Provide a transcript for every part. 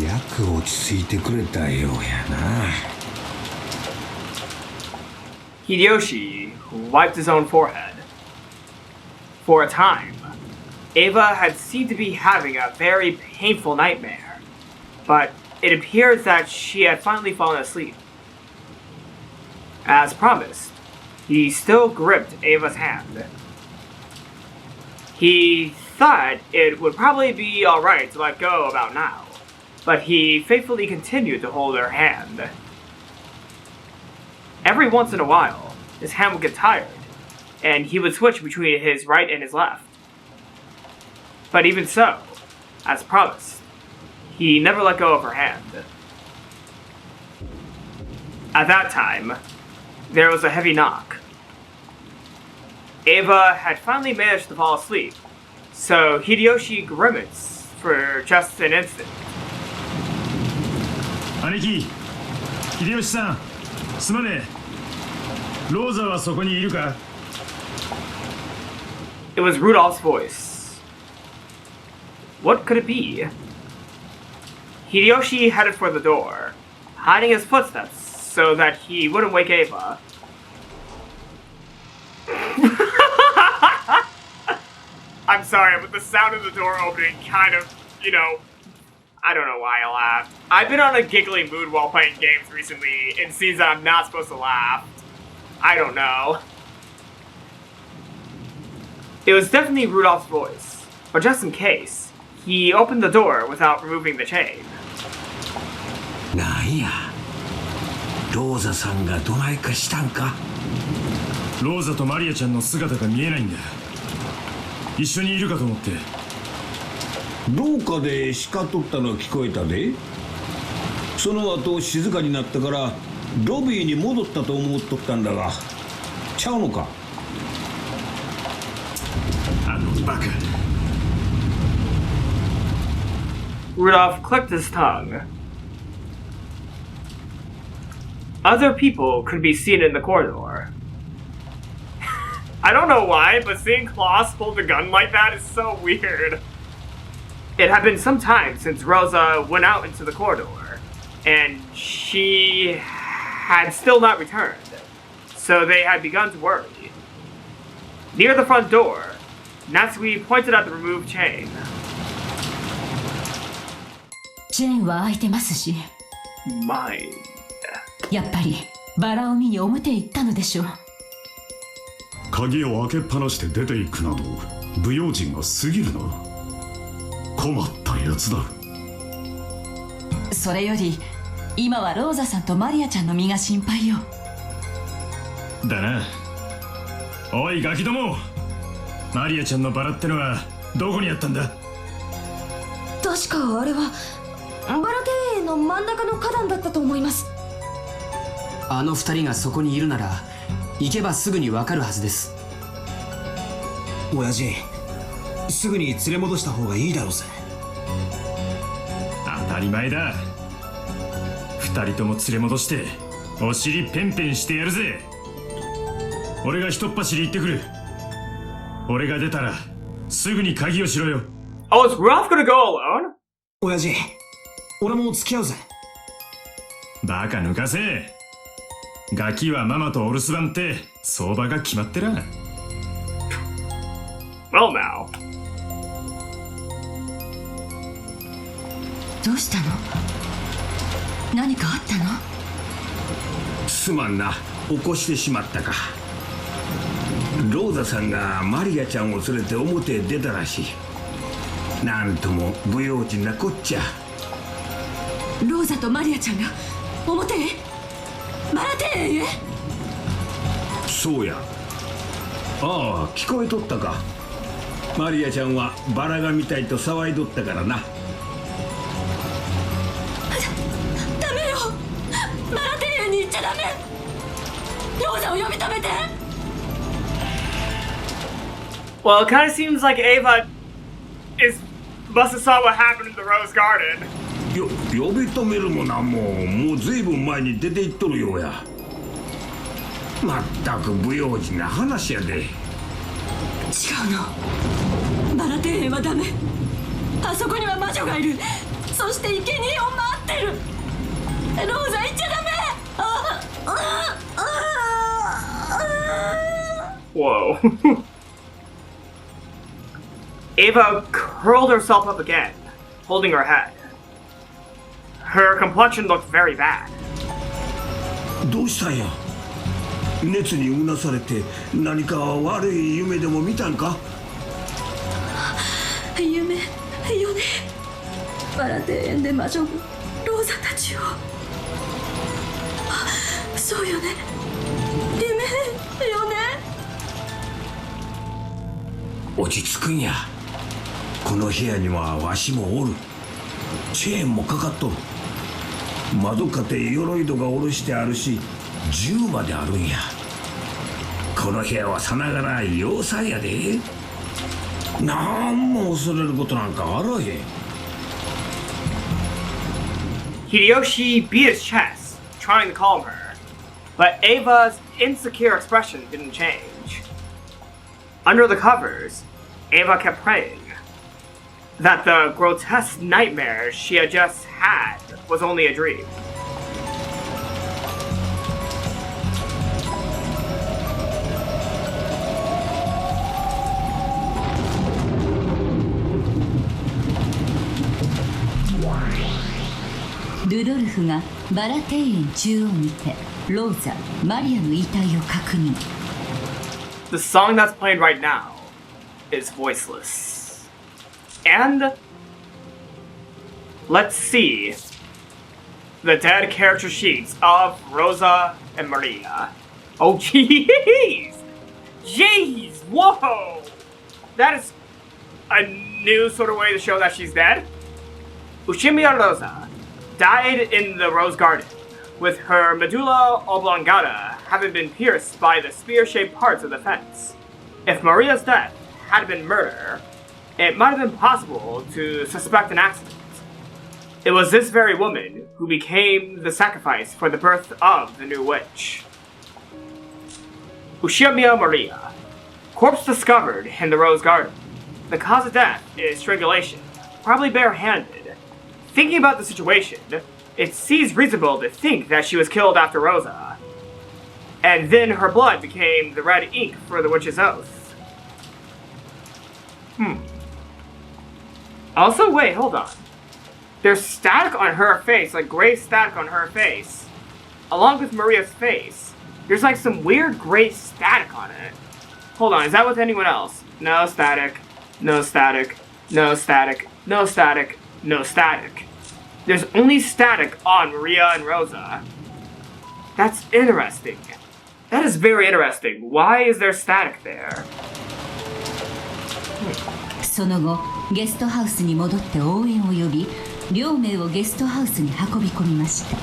やく落ち着いてくれたようやな。Hideyoshi wiped his own forehead. For a time, Ava had seemed to be having a very painful nightmare, but it appears that she had finally fallen asleep. As promised, he still gripped Ava's hand. He thought it would probably be alright to let go about now, but he faithfully continued to hold her hand. Every once in a while, his hand would get tired, and he would switch between his right and his left. But even so, as promised, he never let go of her hand. At that time, there was a heavy knock. Ava had finally managed to fall asleep, so Hideyoshi grimaced for just an instant. 兄貴、秀吉さん、すまねえ。ローザはそこにいるか？ It was Rudolph's voice. What could it be? Hideyoshi headed for the door, hiding his footsteps so that he wouldn't wake Ava. I'm sorry, but the sound of the door opening kind of, I don't know why I laughed. I've been on a giggly mood while playing games recently in scenes that I'm not supposed to laugh. I don't know. It was definitely Rudolph's voice, but just in case, he opened the door without removing the chain. なんや、ローザさんがどないかしたんか？ローザとマリアちゃんの姿が見えないんだ。一緒にいるかと思って。廊下で叱っとったの聞こえたで。その後静かになったからロビーに戻ったと思っとったんだが、ちゃうのか？あのバカ。Rudolph clicked his tongue. Other people could be seen in the corridor. I don't know why, but seeing Klaus hold a gun like that is so weird. It had been some time since Rosa went out into the corridor, and she had still not returned, so they had begun to worry. Near the front door, Natsui pointed at the removed chain. チェーンは開いてますし。Mine. やっぱりバラを見に表へ行ったのでしょう。鍵を開けっぱなして出ていくなど不用心が過ぎるな。困ったやつだ。それより今はローザさんとマリアちゃんの身が心配よ。だな。おいガキども、マリアちゃんのバラってのはどこにあったんだ？確かあれはバラ庭園の真ん中の花壇だったと思います。あの二人がそこにいるなら行けばすぐにわかるはずです。親父、すぐに連れ戻した方がいいだろうぜ。当たり前だ。二人とも連れ戻してお尻ペンペンしてやるぜ。俺がひとっ走り行ってくる。俺が出たらすぐに鍵をしろよ。Oh, is Ralph gonna go alone? 親父、俺も付き合うぜ。バカ抜かせ。ガキはママとお留守番って相場が決まってら。Well now. どうしたの？何かあったの？すまんな、起こしてしまったか。ローザさんがマリアちゃんを連れて表へ出たらしい。なんとも不用心なこっちゃ。ローザとマリアちゃんが表へ？バラ庭園へ？そうや。ああ、聞こえとったか。マリアちゃんはバラが見たいと騒いどったからな。ダメよ、バラ庭園に行っちゃダメ。ローザを呼び止めて。 Well, it kind of seems like Ava must have saw what happened in the Rose Garden. 呼び止めるもなんもうずいぶん前に出て行っとるようや。まったく不用心な話やで。違うの、バラ庭園はダメ。あそこには魔女がいる。そして生贄を待ってる。ローザ行っちゃダメ。Whoa. Ava curled herself up again, holding her head. Her complexion looked very bad. どうしたんや。熱にうなされて何か悪い夢でも見たんか。夢よね。バラ庭園で魔女がローザたちを。そうよね。夢よね。落ち着くんや。この部屋にはわしもおる。チェーンもかかっとる。窓かて鎧戸が下ろしてあるし、銃まであるんや。この部屋はさながら要塞やで。なんも恐れることなんかあらへん。Hideyoshi beat his chest, trying to calm her, but Ava's insecure expression didn't change. Under the covers, Ava kept praying that the grotesque nightmare she had just had was only a dream. Rudolph がバラ庭園中央にてローザ、マリアの遺体を確認。The song that's playing right now is voiceless. And let's see the dead character sheets of Rosa and Maria. Oh, jeez! Jeez! Whoa! That is a new sort of way to show that she's dead. Ushimiya Rosa died in the Rose Garden, with her medulla oblongata having been pierced by the spear-shaped parts of the fence. If Maria's death had been murder, it might have been possible to suspect an accident. It was this very woman who became the sacrifice for the birth of the new witch. Ushimiya Maria. Corpse discovered in the Rose Garden. The cause of death is strangulation, probably barehanded. Thinking about the situation, it seems reasonable to think that she was killed after Rosa. And then her blood became the red ink for the witch's oath. Also, wait, hold on. There's static on her face, like gray static on her face. Along with Maria's face, there's like some weird gray static on it. Hold on, is that with anyone else? No static, no static, no static, no static, no static. There's only static on Maria and Rosa. That's interesting. That is very interesting. Why is there static there? その後、ゲストハウスに戻って応援を呼び、両名をゲストハウスに運び込みました。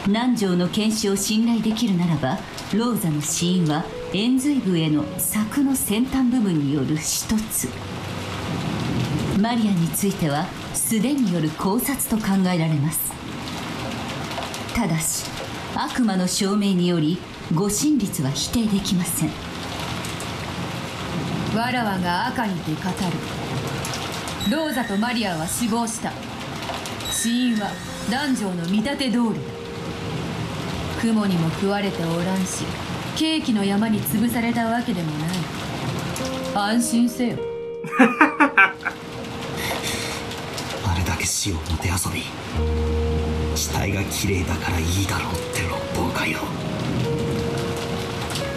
南條の検視を信頼できるならば、ローザの死因は延髄部への柵の先端部分による一つ。マリアについては素手による絞殺と考えられます。ただし悪魔の証明により誤審率は否定できません。わらわが赤にて語る。ローザとマリアは死亡した。死因は男女の見立て通りだ。雲にも食われておらんし、ケーキの山に潰されたわけでもない。安心せよ。あれだけ死をもてあそび、死体が綺麗だからいいだろうって論法かよ。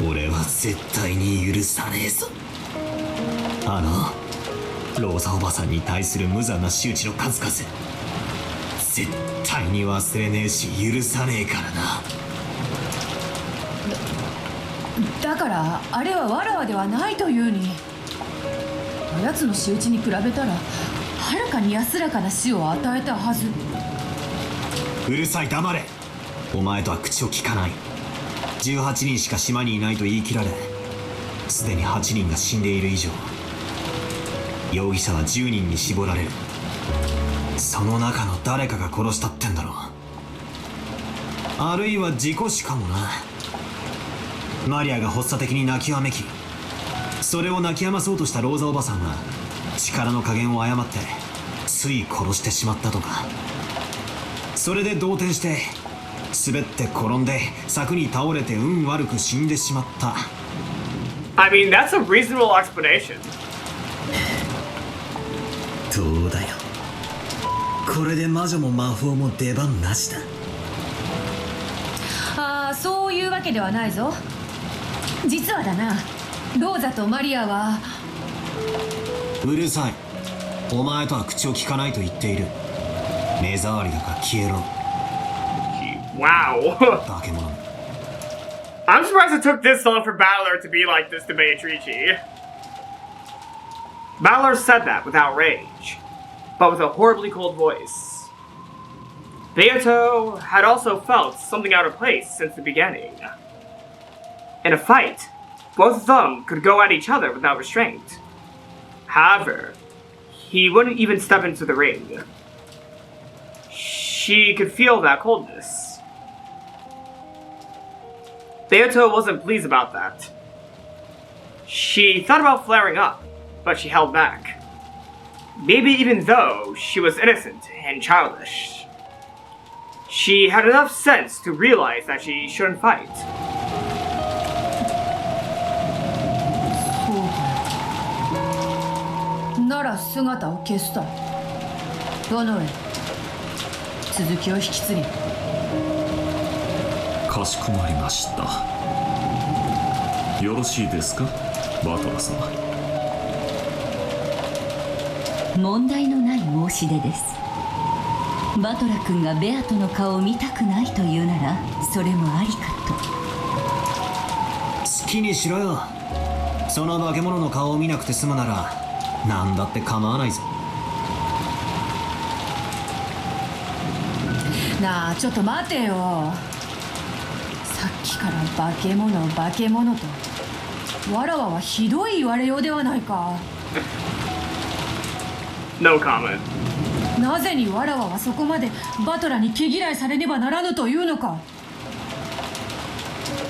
俺は絶対に許さねえぞ。ローザおばさんに対する無残な仕打ちの数々、絶対に忘れねえし許さねえからな。だからあれはわらわではないというに。おやつの仕打ちに比べたらはるかに安らかな死を与えたはず。うるさい、黙れ。お前とは口を聞かない。18人しか島にいないと言い切られ、すでに8人が死んでいる以上、容疑者は10人に絞られる。その中の誰かが殺したってんだろう。あるいは事故死かもな。マリアが発作的に泣きわめき、それを泣き止まそうとしたローザおばさんは力の加減を誤ってつい殺してしまったとか、それで動転して滑って転んで柵に倒れて運悪く死んでしまった。 I mean, that's a reasonable explanation. どうだよ、これで魔女も魔法も出番なしだ。ああ、そういうわけではないぞ。実はだな、ローザとマリアは。うるさい、お前とは口を聞かないと言っている。目障りだから消えろ。 Wow. 化け物。 I'm surprised it took this long for Balor to be like this to Beatrice. Balor said that without rage, but with a horribly cold voice. Beato had also felt something out of place since the beginning. In a fight, both of them could go at each other without restraint. However, he wouldn't even step into the ring. She could feel that coldness. Beato wasn't pleased about that. She thought about flaring up, but she held back. Maybe even though she was innocent and childish. She had enough sense to realize that she shouldn't fight. そうか。なら姿を消すと。殿へ。続きを引き継ぎ。かしこまりました。よろしいですか、バトラ様。問題のない申し出です。バトラ君がベアトの顔を見たくないというなら、それもありかと。好きにしろよ。その化け物の顔を見なくて済むなら何だって構わないぞ。なあ、ちょっと待てよ。さっきから化け物化け物とわらわはひどい言われようではないか。 No comment. なぜにわらわはそこまでバトラに毛嫌いされねばならぬというのか。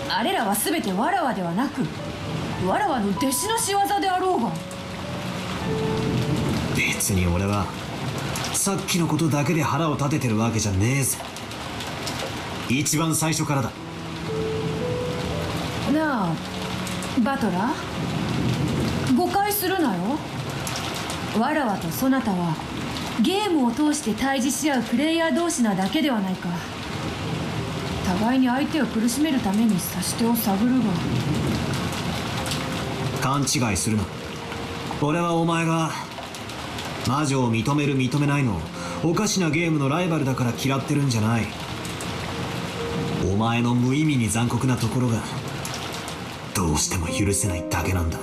あれらは全てわらわではなくわらわの弟子の仕業であろうが。別に俺はさっきのことだけで腹を立ててるわけじゃねえぜ。一番最初からだ。なあバトラ、誤解するなよ。わらわとそなたはゲームを通して対峙し合うプレイヤー同士なだけではないか。互いに相手を苦しめるために指し手を探るが。勘違いするな。俺はお前が魔女を認める認めないのおかしなゲームのライバルだから嫌ってるんじゃない。お前の無意味に残酷なところがどうしても許せないだけなんだ。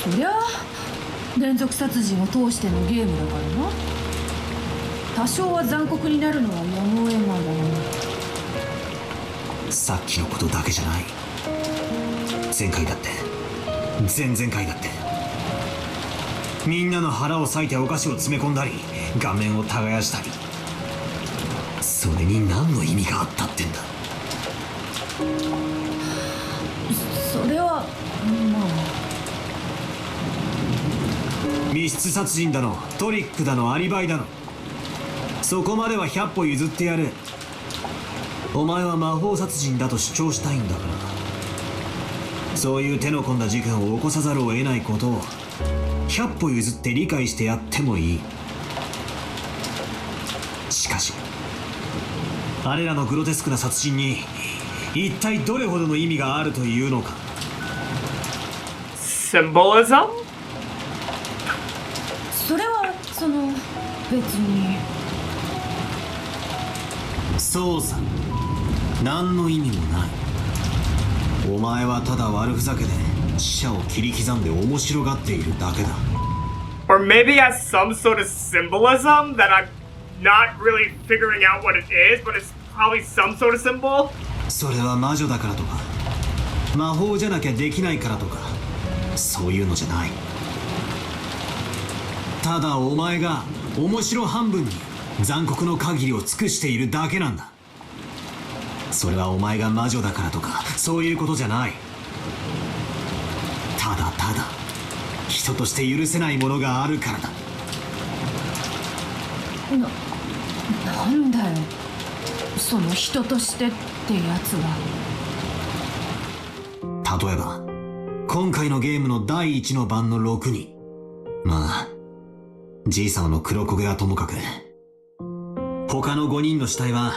そりゃあ連続殺人を通してのゲームだからな。多少は残酷になるのはやむを得ないだろうな。さっきのことだけじゃない。前回だって前々回だってみんなの腹を裂いてお菓子を詰め込んだり顔面を耕したり、それに何の意味があったってんだ。それはまあ密室殺人だのトリックだのアリバイだの、そこまでは100歩譲ってやる。お前は魔法殺人だと主張したいんだから、そういう手の込んだ事件を起こさざるを得ないことを100歩譲って理解してやってもいい。しかしあれらのグロテスクな殺人に一体どれほどの意味があるというのか。 Symbolism? それはその別に。そうさ、何の意味もない。お前はただ悪ふざけで死者を切り刻んで面白がっているだけだ。 Or maybe it has some sort of symbolism that I'm not really figuring out what it is, but it's probably some sort of symbol. それは魔女だからとか魔法じゃなきゃできないからとかそういうのじゃない。ただお前が面白半分に残酷の限りを尽くしているだけなんだ。それはお前が魔女だからとかそういうことじゃない。ただただ人として許せないものがあるからだ。なんだよその人としてってやつは。例えば今回のゲームの第1の番の6人、まあじいさまの黒焦げはともかく、他の5人の死体は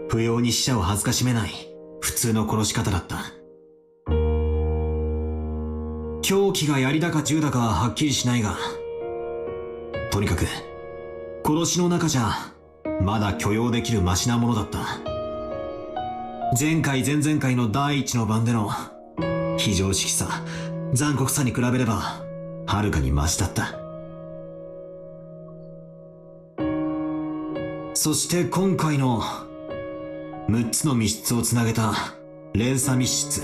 不要に死者を恥ずかしめない普通の殺し方だった。凶器が槍だか銃だかははっきりしないが、とにかく殺しの中じゃまだ許容できるマシなものだった。前回前々回の第1の番での非常識さ残酷さに比べればはるかにマシだった。そして今回の6つの密室をつなげた連鎖密室、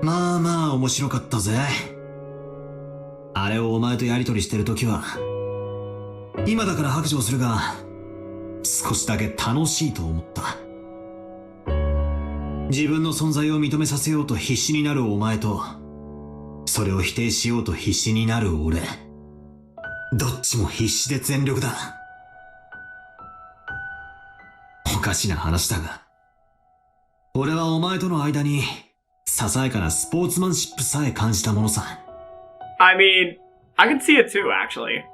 まあまあ面白かったぜ。あれをお前とやりとりしてるときは今だから白状するが少しだけ楽しいと思った。自分の存在を認めさせようと必死になるお前と、それを否定しようと必死になる俺、どっちも必死で全力だ。おかしな話だが、俺はお前との間にささやかなスポーツマンシップさえ感じたものさ。I mean, I can see it too, actually.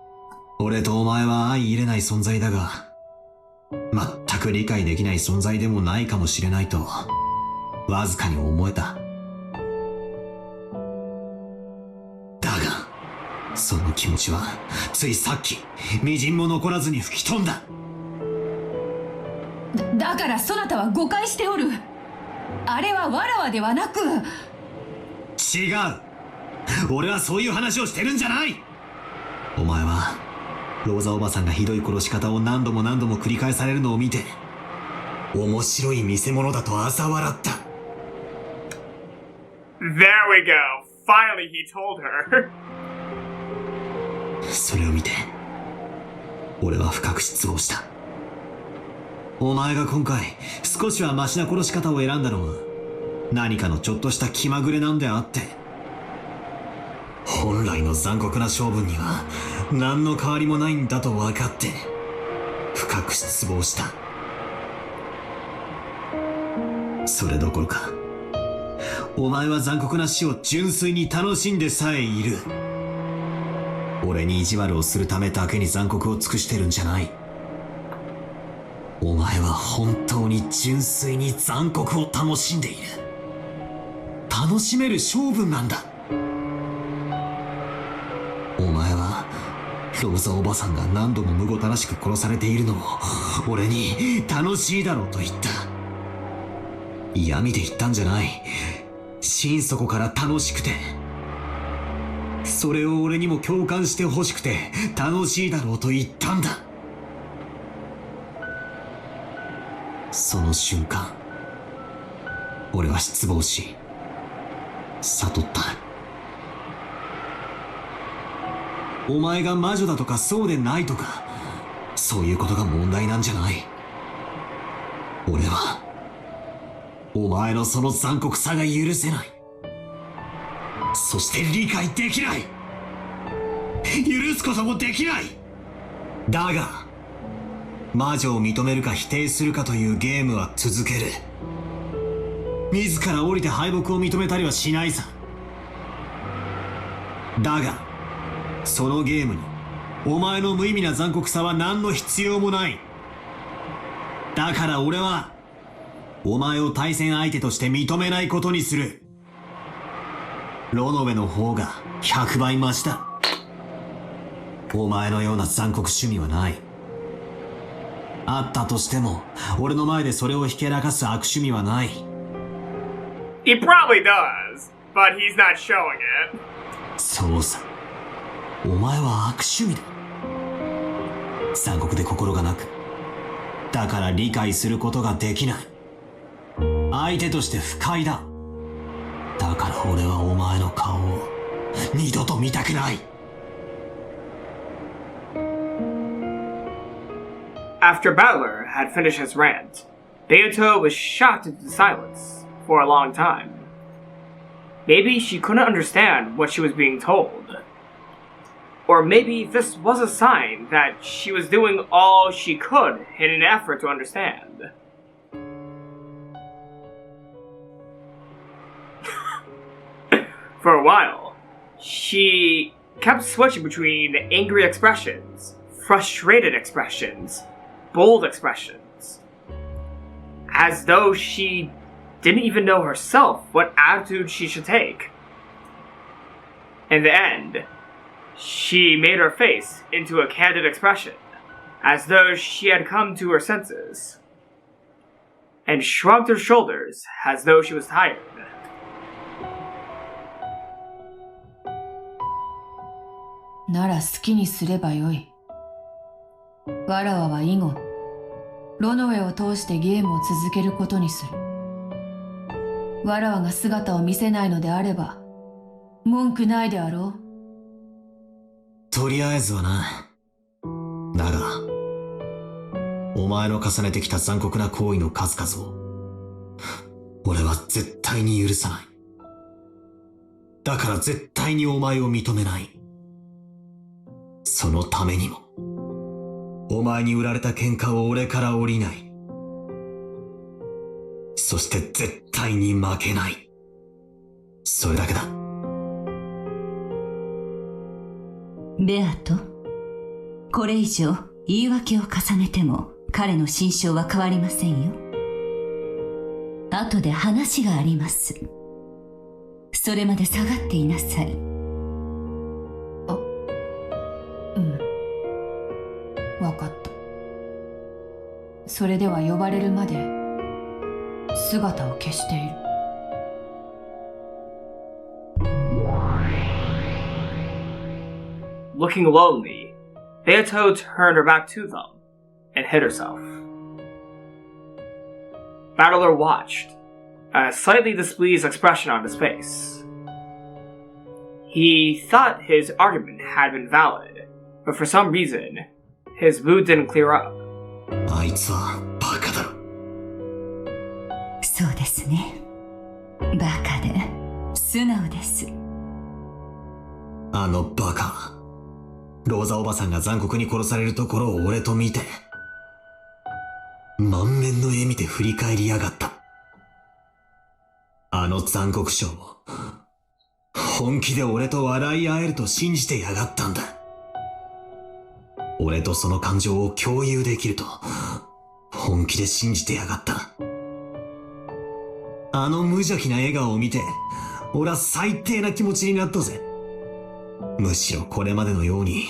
俺とお前は相入れない存在だが、全く理解できない存在でもないかもしれないとわずかに思えた。だがその気持ちはついさっき微塵も残らずに吹き飛んだ。だからそなたは誤解しておる。あれはわらわではなく。違う、俺はそういう話をしてるんじゃない。お前はローザおばさんがひどい殺し方を何度も何度も繰り返されるのを見て面白い見せ物だと嘲笑った。 There we go. Finally he told her. それを見て俺は深く失望した。お前が今回少しはマシな殺し方を選んだのは何かのちょっとした気まぐれなんであって、本来の残酷な性分には何の変わりもないんだと分かって深く失望した。それどころかお前は残酷な死を純粋に楽しんでさえいる。俺に意地悪をするためだけに残酷を尽くしてるんじゃない。お前は本当に純粋に残酷を楽しんでいる。楽しめる性分なんだ。お前はローザおばさんが何度もむごたらしく殺されているのを俺に楽しいだろうと言った。嫌味で言ったんじゃない。心底から楽しくて、それを俺にも共感してほしくて楽しいだろうと言ったんだ。その瞬間俺は失望し悟った。お前が魔女だとかそうでないとかそういうことが問題なんじゃない。俺はお前のその残酷さが許せない。そして理解できない。許すこともできない。だが魔女を認めるか否定するかというゲームは続ける。自ら降りて敗北を認めたりはしないさ。だがそのゲームにお前の無意味な残酷さは何の必要もない。だから俺はお前を対戦相手として認めないことにする。ロノベの方が100倍マシだ。お前のような残酷趣味はない。あったとしても俺の前でそれをひけらかす悪趣味はない。 He probably does, but he's not showing it. そうさ、お前は悪趣味だ。残酷で心がなく、だから理解することができない。相手として不快だ。だから俺はお前の顔を二度と見たくない。After Battler had finished his rant, Beato was shocked into silence for a long time. Maybe she couldn't understand what she was being told. Or maybe this was a sign that she was doing all she could in an effort to understand. For a while, she kept switching between angry expressions, frustrated expressions, bold expressions, as though she didn't even know herself what attitude she should take. In the end, she made her face into a candid expression, as though she had come to her senses, and shrugged her shoulders as though she was tired. なら好きにすればよい。わらわは以後、ロノウェを通してゲームを続けることにする。わらわが姿を見せないのであれば、文句ないであろう。とりあえずはな。だが、お前の重ねてきた残酷な行為の数々を、俺は絶対に許さない。だから絶対にお前を認めない。そのためにも、お前に売られた喧嘩を俺から降りない。そして絶対に負けない。それだけだ。ベアト、これ以上言い訳を重ねても彼の心象は変わりませんよ。後で話があります。それまで下がっていなさい。わかった。それでは呼ばれるまで姿を消している。Looking lonely, Beato turned her back to them and hid herself. Battler watched, a slightly displeased expression on his face. He thought his argument had been valid, but for some reason, his mood didn't clear up. あいつはバカだろ。そうですね。バカで素直です。あのバカ。ローザおばさんが残酷に殺されるところを俺と見て、満面の笑みで振り返りやがった。あの残酷賞も、本気で俺と笑い合えると信じてやがったんだ。俺とその感情を共有できると、本気で信じてやがった。あの無邪気な笑顔を見て、俺は最低な気持ちになったぜ。むしろこれまでのように、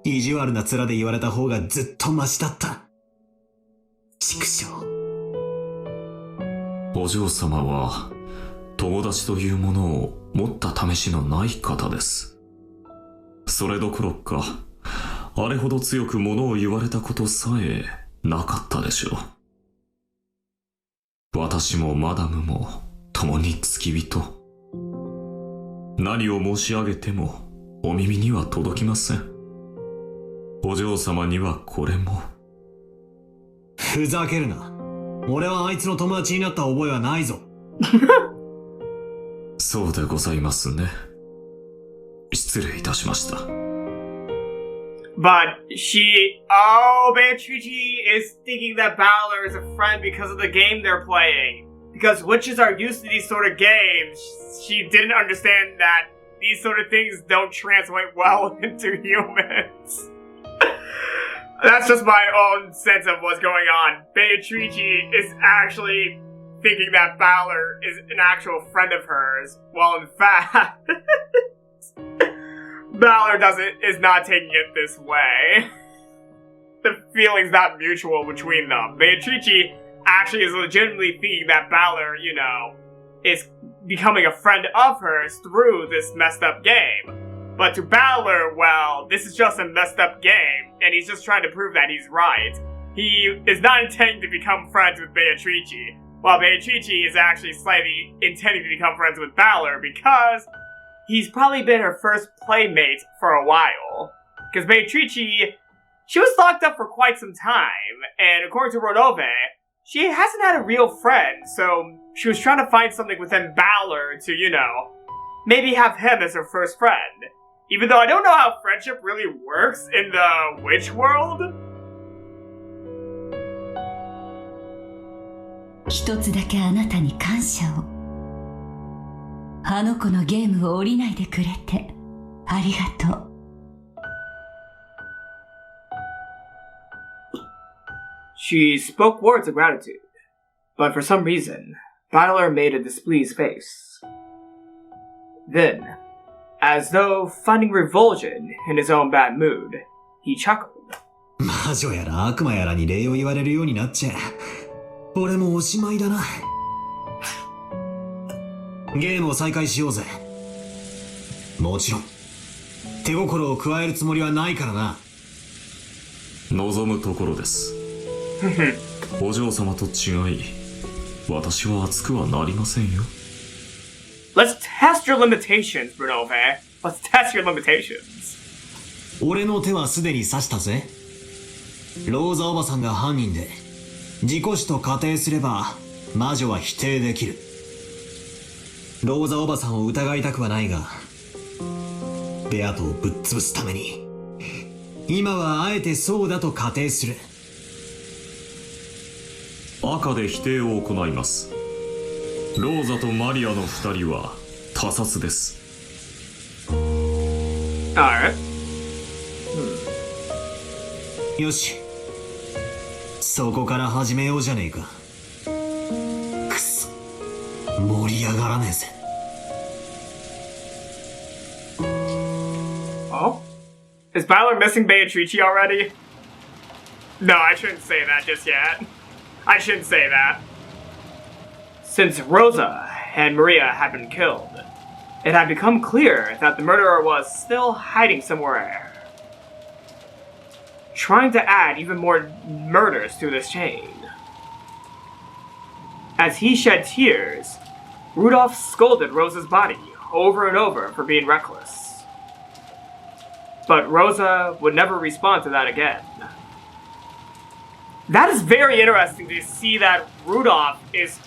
意地悪な面で言われた方がずっとマシだった。畜生。お嬢様は、友達というものを持った試しのない方です。それどころか、あれほど強く物を言われたことさえなかったでしょう。私もマダムも共に付き人。何を申し上げてもお耳には届きません。お嬢様にはこれも。ふざけるな。俺はあいつの友達になった覚えはないぞ。そうでございますね。失礼いたしました。But Beatrice is thinking that Balor is a friend because of the game they're playing. Because witches are used to these sort of games. She didn't understand that these sort of things don't translate well into humans. That's just my own sense of what's going on. Beatrice is actually thinking that Balor is an actual friend of hers, while in fact, Balor is not taking it this way. The feeling's not mutual between them. Beatrice actually is legitimately thinking that Balor, is becoming a friend of hers through this messed up game. But to Balor, well, this is just a messed up game, and he's just trying to prove that he's right. He is not intending to become friends with Beatrice, while Beatrice is actually slightly intending to become friends with Balor because he's probably been her first playmate for a while. Because Beatrice, she was locked up for quite some time, and according to Rodove, she hasn't had a real friend, so she was trying to find something within Balor to, maybe have him as her first friend. Even though I don't know how friendship really works in the witch world. 一つだけあなたに感謝を。あの子のゲームを降りないでくれてありがとう。She spoke words of gratitude, but for some reason, Battler made a displeased face. Then, as though finding revulsion in his own bad mood, he chuckled. 魔女やら悪魔やらに礼を言われるようになっちゃ俺もおしまいだな。ゲームを再開しようぜ。もちろん手心を加えるつもりはないからな。望むところです。お嬢様と違い、私は熱くはなりませんよ。Let's test your limitations, Brunove. Let's test your limitations. 俺の手はすでに刺したぜ。ローザおばさんが犯人で事故死と仮定すれば魔女は否定できる。ローザおばさんを疑いたくはないが、ベアトをぶっ潰すために今はあえてそうだと仮定する。赤で否定を行います。ローザとマリアの二人は他殺です。Alright. よし、そこから始めようじゃねえか。くそ、盛り上がらねえぜ。Oh? Is Battler missing Beatrice already? No, I shouldn't say that just yet. I shouldn't say that. Since Rosa and Maria had been killed, it had become clear that the murderer was still hiding somewhere, trying to add even more murders to this chain. As he shed tears, Rudolph scolded Rosa's body over and over for being reckless. But Rosa would never respond to that again. That is very interesting to see that Rudolph is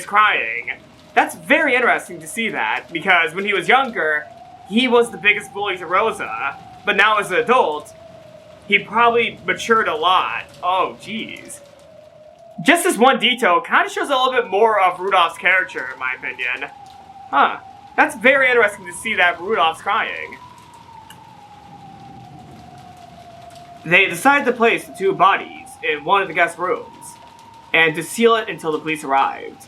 crying. That's very interesting to see that, because when he was younger, he was the biggest bully to Rosa, but now as an adult, he probably matured a lot. Oh, jeez. Just this one detail kind of shows a little bit more of Rudolph's character, in my opinion. Huh. That's very interesting to see that Rudolph's crying. They decided to place the two bodies in one of the guest rooms, and to seal it until the police arrived.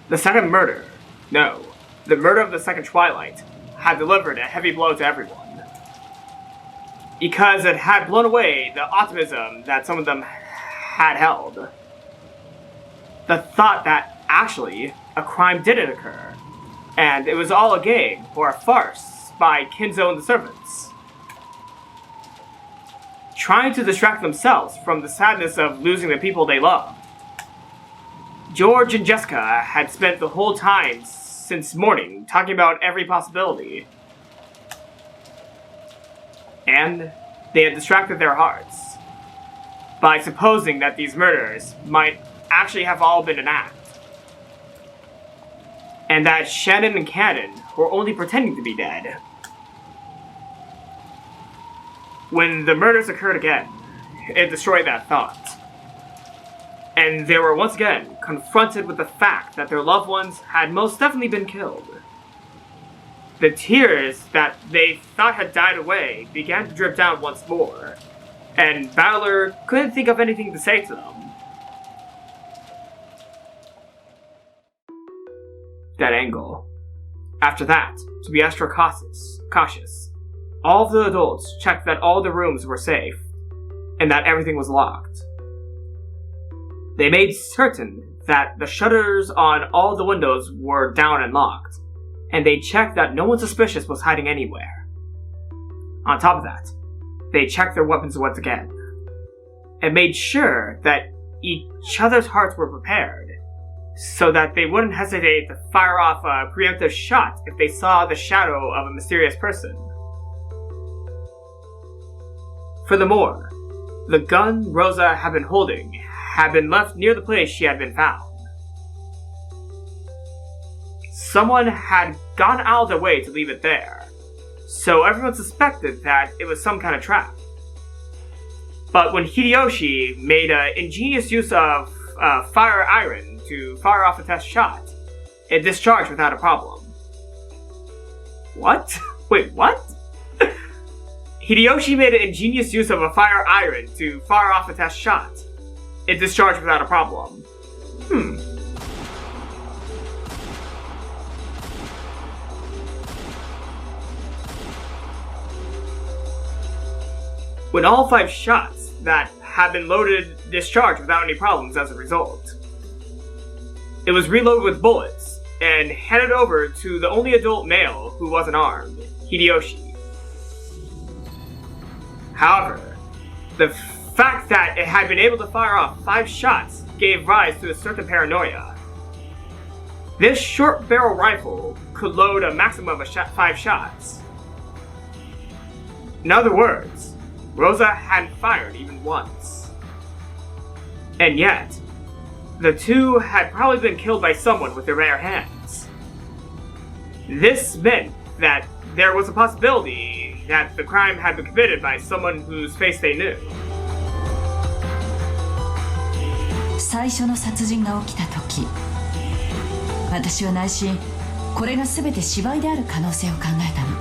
The second murder, no, the murder of the second Twilight, had delivered a heavy blow to everyone, because it had blown away the optimism that some of them had held. The thought that, actually, a crime didn't occur, and it was all a game or a farce by Kinzo and the servants, trying to distract themselves from the sadness of losing the people they love. George and Jessica had spent the whole time since morning talking about every possibility, and they had distracted their hearts by supposing that these murders might actually have all been an act, and that Shannon and Cannon were only pretending to be dead. When the murders occurred again, it destroyed that thought, and they were once again confronted with the fact that their loved ones had most definitely been killed. The tears that they thought had died away began to drip down once more, and Battler couldn't think of anything to say to them. That angle. After that, to be extra cautious, all of the adults checked that all the rooms were safe, and that everything was locked. They made certain that the shutters on all the windows were down and locked, and they checked that no one suspicious was hiding anywhere. On top of that, they checked their weapons once again, and made sure that each other's hearts were prepared, so that they wouldn't hesitate to fire off a preemptive shot if they saw the shadow of a mysterious person. Furthermore, the gun Rosa had been holding had been left near the place she had been found. Someone had gone out of their way to leave it there, so everyone suspected that it was some kind of trap. But when Hideyoshi made an ingenious use of fire iron to fire off a test shot, it discharged without a problem. What? Wait, what? Hideyoshi made an ingenious use of a fire iron to fire off a test shot. It discharged without a problem. When all 5 shots that had been loaded discharged without any problems as a result, it was reloaded with bullets and handed over to the only adult male who wasn't armed, Hideyoshi. However, the fact that it had been able to fire off 5 shots gave rise to a certain paranoia. This short barrel rifle could load a maximum of 5 shots. In other words, Rosa hadn't fired even once. And yet, the two had probably been killed by someone with their bare hands. This meant that there was a possibility that the crime had been committed by someone whose face they knew. 最初の殺人が起きた時、私は内心これが全て芝居である可能性を考えたの。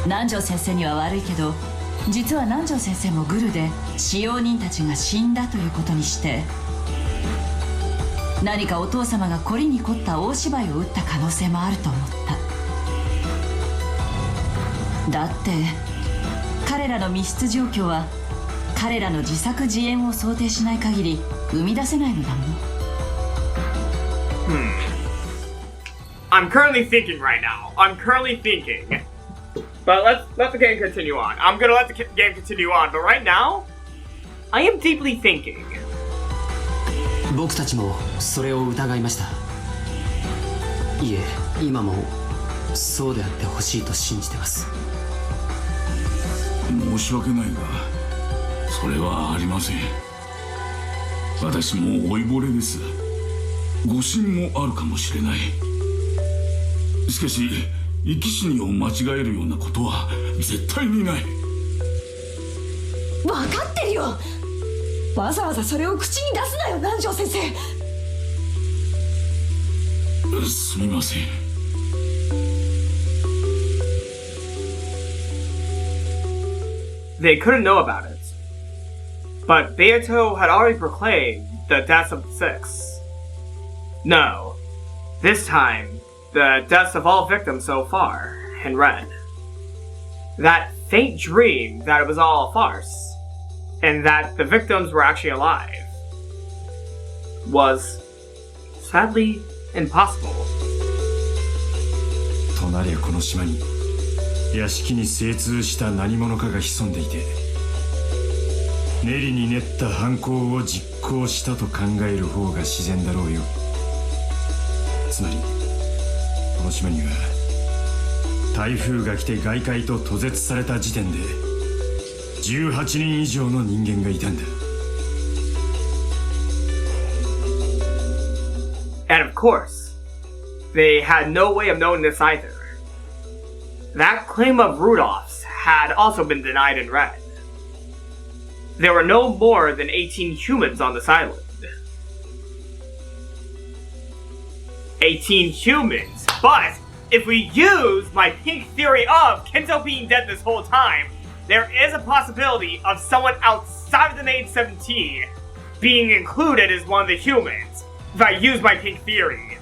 南條先生には悪いけど、実は南條先生もグルで使用人たちが死んだということにして、何かお父様が凝りに凝った大芝居を打った可能性もあると思った。だって彼らの密室状況は彼らの自作自演を想定しない限り生み出せないのだもの。I'm currently thinking right now. But let the game continue on. I'm gonna let the game continue on, but right now, I am deeply thinking. 僕たちもそれを疑いました。いえ、今もそうであってほしいと信じてます。申し訳ないが、それはありません。私も老いぼれです。誤信もあるかもしれない。しかし生き死にを間違えるようなことは絶対にない。分かってるよ。わざわざそれを口に出すなよ、南條先生。すみません。They couldn't know about it, but Beato had already proclaimed the deaths of the 6. No, this time the deaths of all victims so far in red. That faint dream that it was all a farce, and that the victims were actually alive, was sadly impossible. となりゃこの島に屋敷に精通した何者かが潜んでいて、練りに練った犯行を実行したと考える方が自然だろうよ。つまりこの島には台風が来て外界と途絶された時点で18人以上の人間がいたんだ。And of course, they had no way of knowing this either. That claim of Rudolph's had also been denied in red. There were no more than 18 humans on this island. 18 humans, but if we use my pink theory of Kento being dead this whole time, there is a possibility of someone outside of the main 17 being included as one of the humans, if I use my pink theory.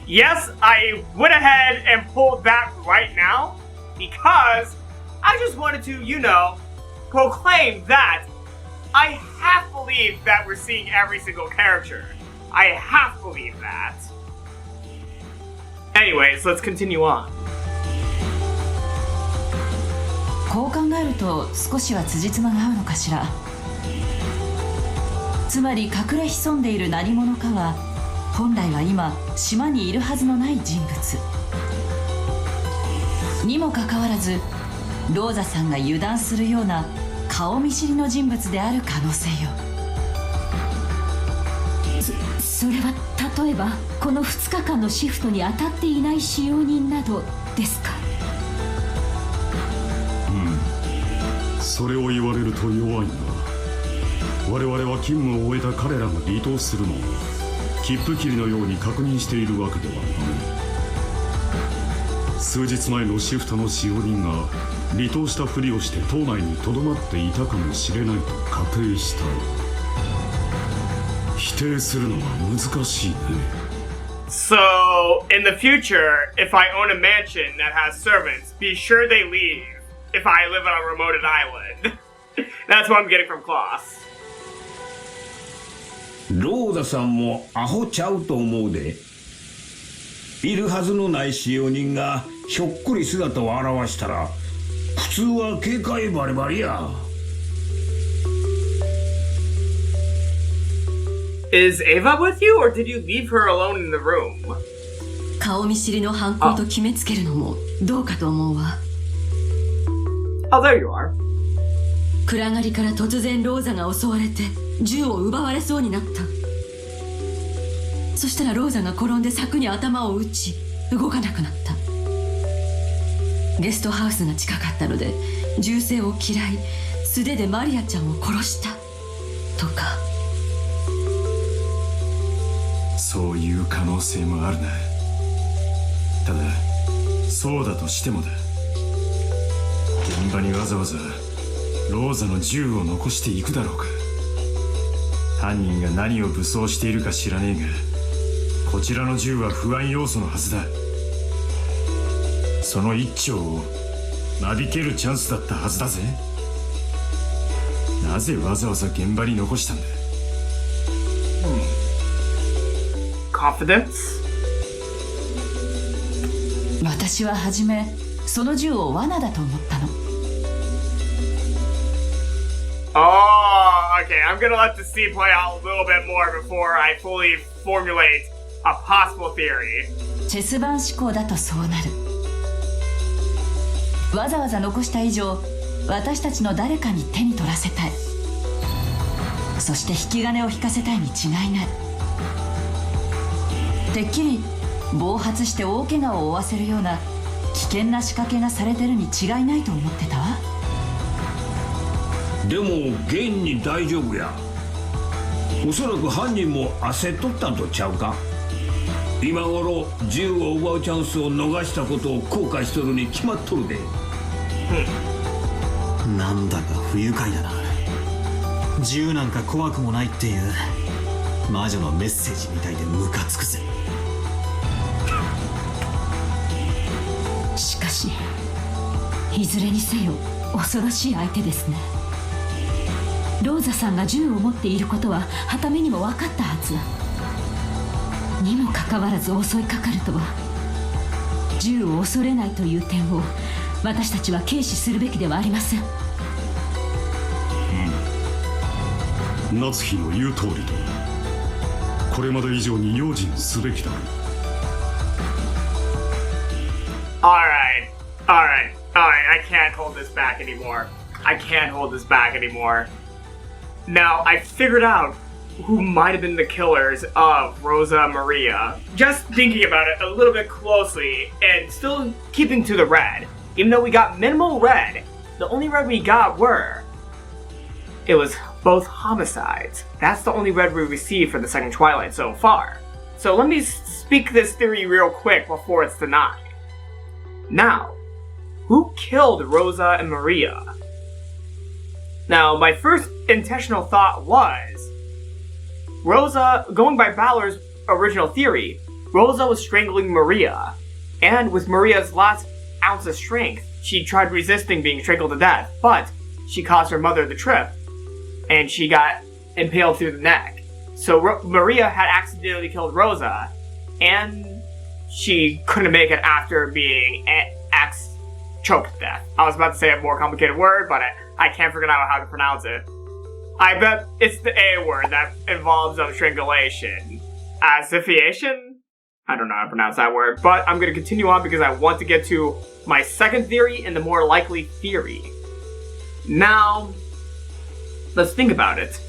Yes, I went ahead and pulled that right now, because I just wanted to, proclaim that I half believe that we're seeing every single character. I half believe that. Anyways, let's continue on. こう考えると少しは辻褄が合うのかしら。つまり隠れ潜んでいる何者かは本来は今島にいるはずのない人物にもかかわらず、ローザさんが油断するような顔見知りの人物である可能性よ。それは例えばこの2日間のシフトに当たっていない使用人などですか？それを言われると弱いが、我々は勤務を終えた彼らが離党するのを切符切りのように確認しているわけではない。数日前のシフトの使用人が離党したふりをして島内にとどまっていたかもしれないと仮定した。否定するのは難しいね。So, in the future, if I own a mansion that has servants, be sure they leave if I live on a remote island. That's what I'm getting from Klaus. ローザさんもアホちゃうと思うで。いるはずのない使用人がひょっこり姿を現したら普通は警戒バリバリや。Is Ava with you, or did you leave her alone in the room? 顔見知りの犯行と決めつけるのもどうかと思うわ。Oh, there you are. 暗がりから突然ローザが襲われて銃を奪われそうになった。そしたらローザが転んで柵に頭を打ち動かなくなった。ゲストハウスが近かったので銃声を嫌い素手でマリアちゃんを殺したとか。そういう可能性もあるな。ただそうだとしてもだ、現場にわざわざローザの銃を残していくだろうか。犯人が何を武装しているか知らねえが、こちらの銃は不安要素のはずだ。その一丁を間引けるチャンスだったはずだぜ。なぜわざわざ現場に残したんだ。Confidence? 私は初めその銃を罠だと思ったの。Oh, okay. I'm gonna let the scene play out a little bit more before I fully formulate a possible theory. チェス盤思考だとそうなる。わざわざ残した以上、私たちの誰かに手に取らせたい。そして引き金を引かせたいに違いない。てっきり暴発して大怪我を負わせるような危険な仕掛けがされてるに違いないと思ってたわ。でも現に大丈夫や。おそらく犯人も焦っとったんとちゃうか。今頃銃を奪うチャンスを逃したことを後悔しとるに決まっとるで。なんだか不愉快だな。銃なんか怖くもないっていう魔女のメッセージみたいでムカつくぜ。しかしいずれにせよ恐ろしい相手ですね。ローザさんが銃を持っていることは傍目にも分かったはず。にもかかわらず襲いかかるとは。銃を恐れないという点を私たちは軽視するべきではありません。夏日の言う通りだ。これまで以上に用心すべきだ。Alright. I can't hold this back anymore. Now, I figured out who might have been the killers of Rosa and Maria. Just thinking about it a little bit closely, and still keeping to the red. Even though we got minimal red, the only red we got it was both homicides. That's the only red we received for the second Twilight so far. So let me speak this theory real quick before it's denied. Now, who killed Rosa and Maria? Now, my first intentional thought was Rosa, going by Balor's original theory, Rosa was strangling Maria, and with Maria's last ounce of strength, she tried resisting being strangled to death, but she caused her mother the trip, and she got impaled through the neck. So Maria had accidentally killed Rosa, and she couldn't make it after being choked to death. I was about to say a more complicated word, but I can't figure out how to pronounce it. I bet it's the A word that involves strangulation. Asphyxiation? I don't know how to pronounce that word, but I'm going to continue on because I want to get to my second theory and the more likely theory. Now, let's think about it.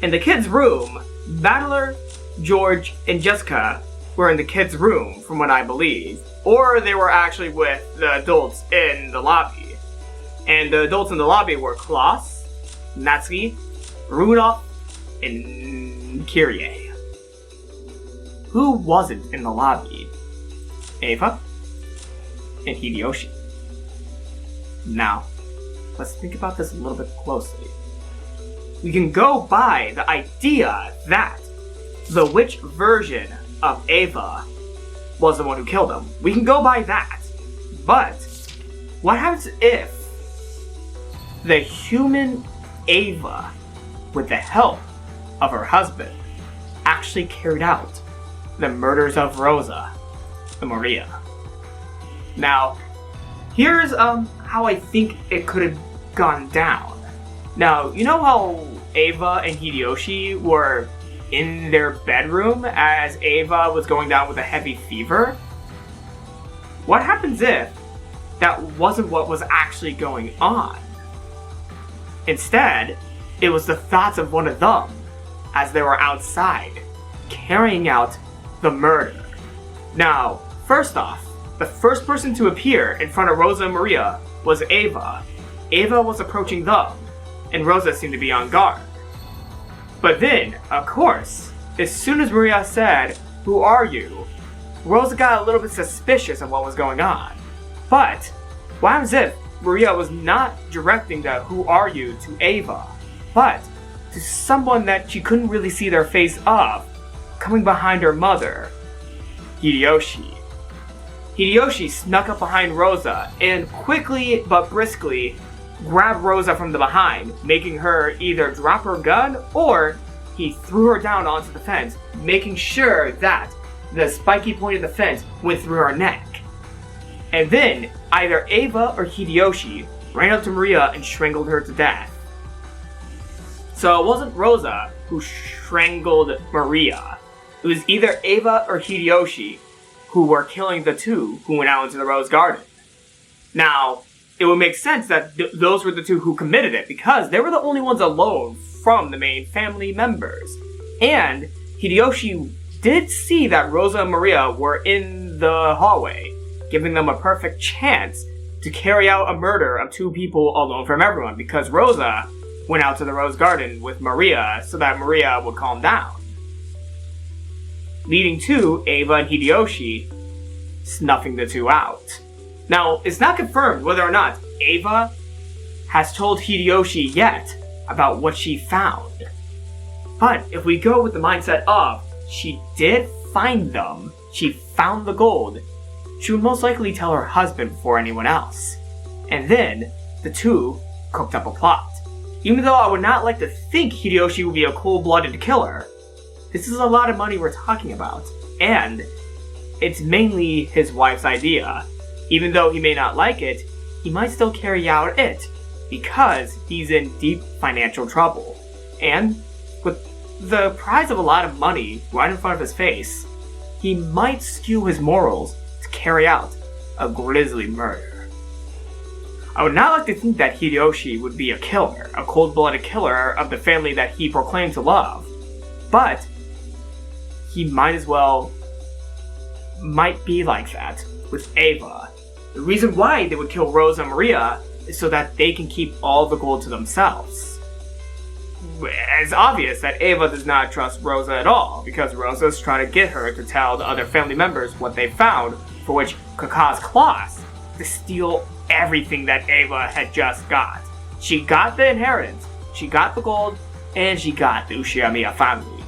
In the kid's room, Battler George, and Jessica were in the kids' room, from what I believe, or they were actually with the adults in the lobby. And the adults in the lobby were Klaus, Natsuki, Rudolph, and Kyrie. Who wasn't in the lobby? Eva and Hideyoshi. Now, let's think about this a little bit closely. We can go by the idea that the witch version of Eva was the one who killed him. We can go by that. But what happens if the human Eva, with the help of her husband, actually carried out the murders of Rosa and Maria? Now, here's how I think it could have gone down. Now, you know how Eva and Hideyoshi were in their bedroom as Eva was going down with a heavy fever? What happens if that wasn't what was actually going on? Instead, it was the thoughts of one of them as they were outside carrying out the murder. Now, first off, the first person to appear in front of Rosa and Maria was Eva. Eva was approaching them, and Rosa seemed to be on guard. But then, of course, as soon as Maria said, "Who are you?" Rosa got a little bit suspicious of what was going on. But what happens if Maria was not directing the "Who are you?" to Eva, but to someone that she couldn't really see their face of, coming behind her mother, Hideyoshi. Hideyoshi snuck up behind Rosa and quickly but briskly grabbed Rosa from the behind, making her either drop her gun or he threw her down onto the fence, making sure that the spiky point of the fence went through her neck. And then either Eva or Hideyoshi ran up to Maria and strangled her to death. So it wasn't Rosa who strangled Maria. It was either Eva or Hideyoshi who were killing the two who went out into the rose garden. Now, it would make sense that those were the two who committed it because they were the only ones alone from the main family members. And Hideyoshi did see that Rosa and Maria were in the hallway, giving them a perfect chance to carry out a murder of two people alone from everyone because Rosa went out to the rose garden with Maria so that Maria would calm down. Leading to Eva and Hideyoshi snuffing the two out. Now, it's not confirmed whether or not Eva has told Hideyoshi yet about what she found. But if we go with the mindset of she did find them, she found the gold, she would most likely tell her husband before anyone else. And then the two cooked up a plot. Even though I would not like to think Hideyoshi would be a cold-blooded killer, this is a lot of money we're talking about. And it's mainly his wife's idea. Even though he may not like it, he might still carry out it because he's in deep financial trouble. And with the prize of a lot of money right in front of his face, he might skew his morals to carry out a grisly murder. I would not like to think that Hideyoshi would be a killer, a cold-blooded killer of the family that he proclaimed to love, but he might be like that with Eva. The reason why they would kill Rosa and Maria is so that they can keep all the gold to themselves. It's obvious that Eva does not trust Rosa at all, because Rosa is trying to get her to tell the other family members what they found, for which could cause Klaus to steal everything that Eva had just got. She got the inheritance, she got the gold, and she got the Ushiyamiya family.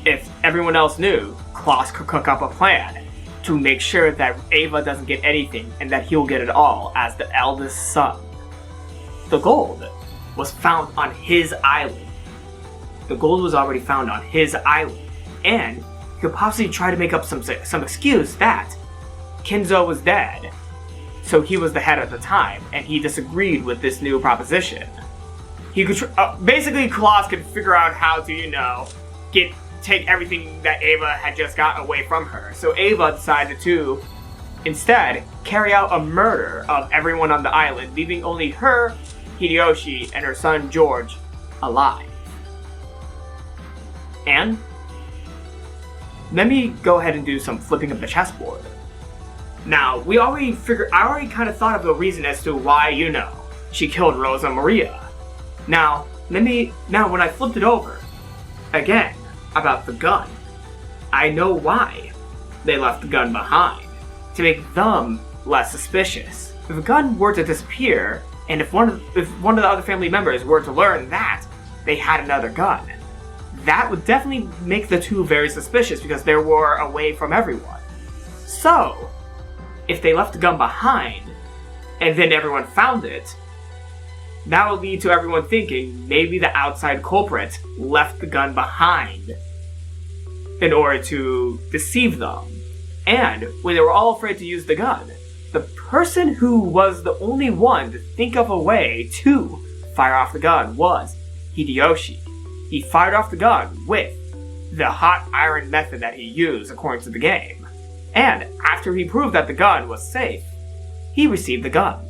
If everyone else knew, Klaus could cook up a plan to make sure that Eva doesn't get anything and that he'll get it all as the eldest son. The gold was found on his island. The gold was already found on his island, and he could possibly try to make up some excuse that Kinzo was dead, so he was the head at the time, and he disagreed with this new proposition. He could basically Klaus could figure out how to, take everything that Eva had just got away from her. So Eva decided to, instead, carry out a murder of everyone on the island, leaving only her, Hideyoshi, and her son George alive. And let me go ahead and do some flipping of the chessboard. Now, I already kind of thought of the reason as to why, she killed Rosa Maria. Now, when I flipped it over, again, about the gun, I know why they left the gun behind, to make them less suspicious. If a gun were to disappear, and if one of the other family members were to learn that they had another gun, that would definitely make the two very suspicious because they were away from everyone. So, if they left the gun behind, and then everyone found it, that would lead to everyone thinking maybe the outside culprit left the gun behind in order to deceive them. And when they were all afraid to use the gun, the person who was the only one to think of a way to fire off the gun was Hideyoshi. He fired off the gun with the hot iron method that he used according to the game. And after he proved that the gun was safe, he received the gun.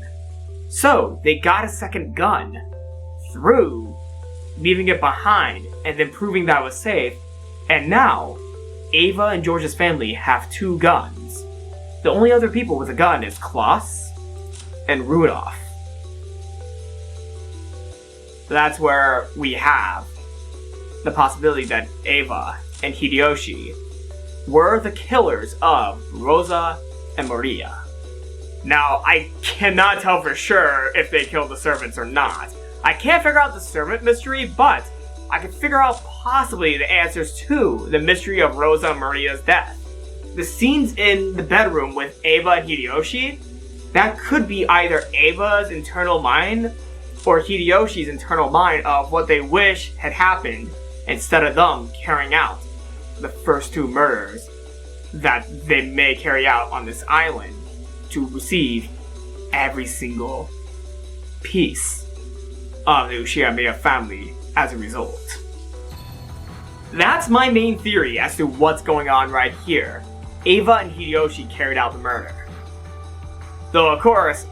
So they got a second gun through leaving it behind and then proving that it was safe. And now, Ava and George's family have two guns. The only other people with a gun is Klaus and Rudolph. That's where we have the possibility that Ava and Hideyoshi were the killers of Rosa and Maria. Now, I cannot tell for sure if they killed the servants or not. I can't figure out the servant mystery, but I can figure out possibly the answers to the mystery of Rosa and Maria's death. The scenes in the bedroom with Ava and Hideyoshi, that could be either Ava's internal mind or Hideyoshi's internal mind of what they wish had happened instead of them carrying out the first two murders that they may carry out on this island to receive every single piece of the Uchiha family as a result. That's my main theory as to what's going on right here. Ava and Hideyoshi carried out the murder. Though, of course,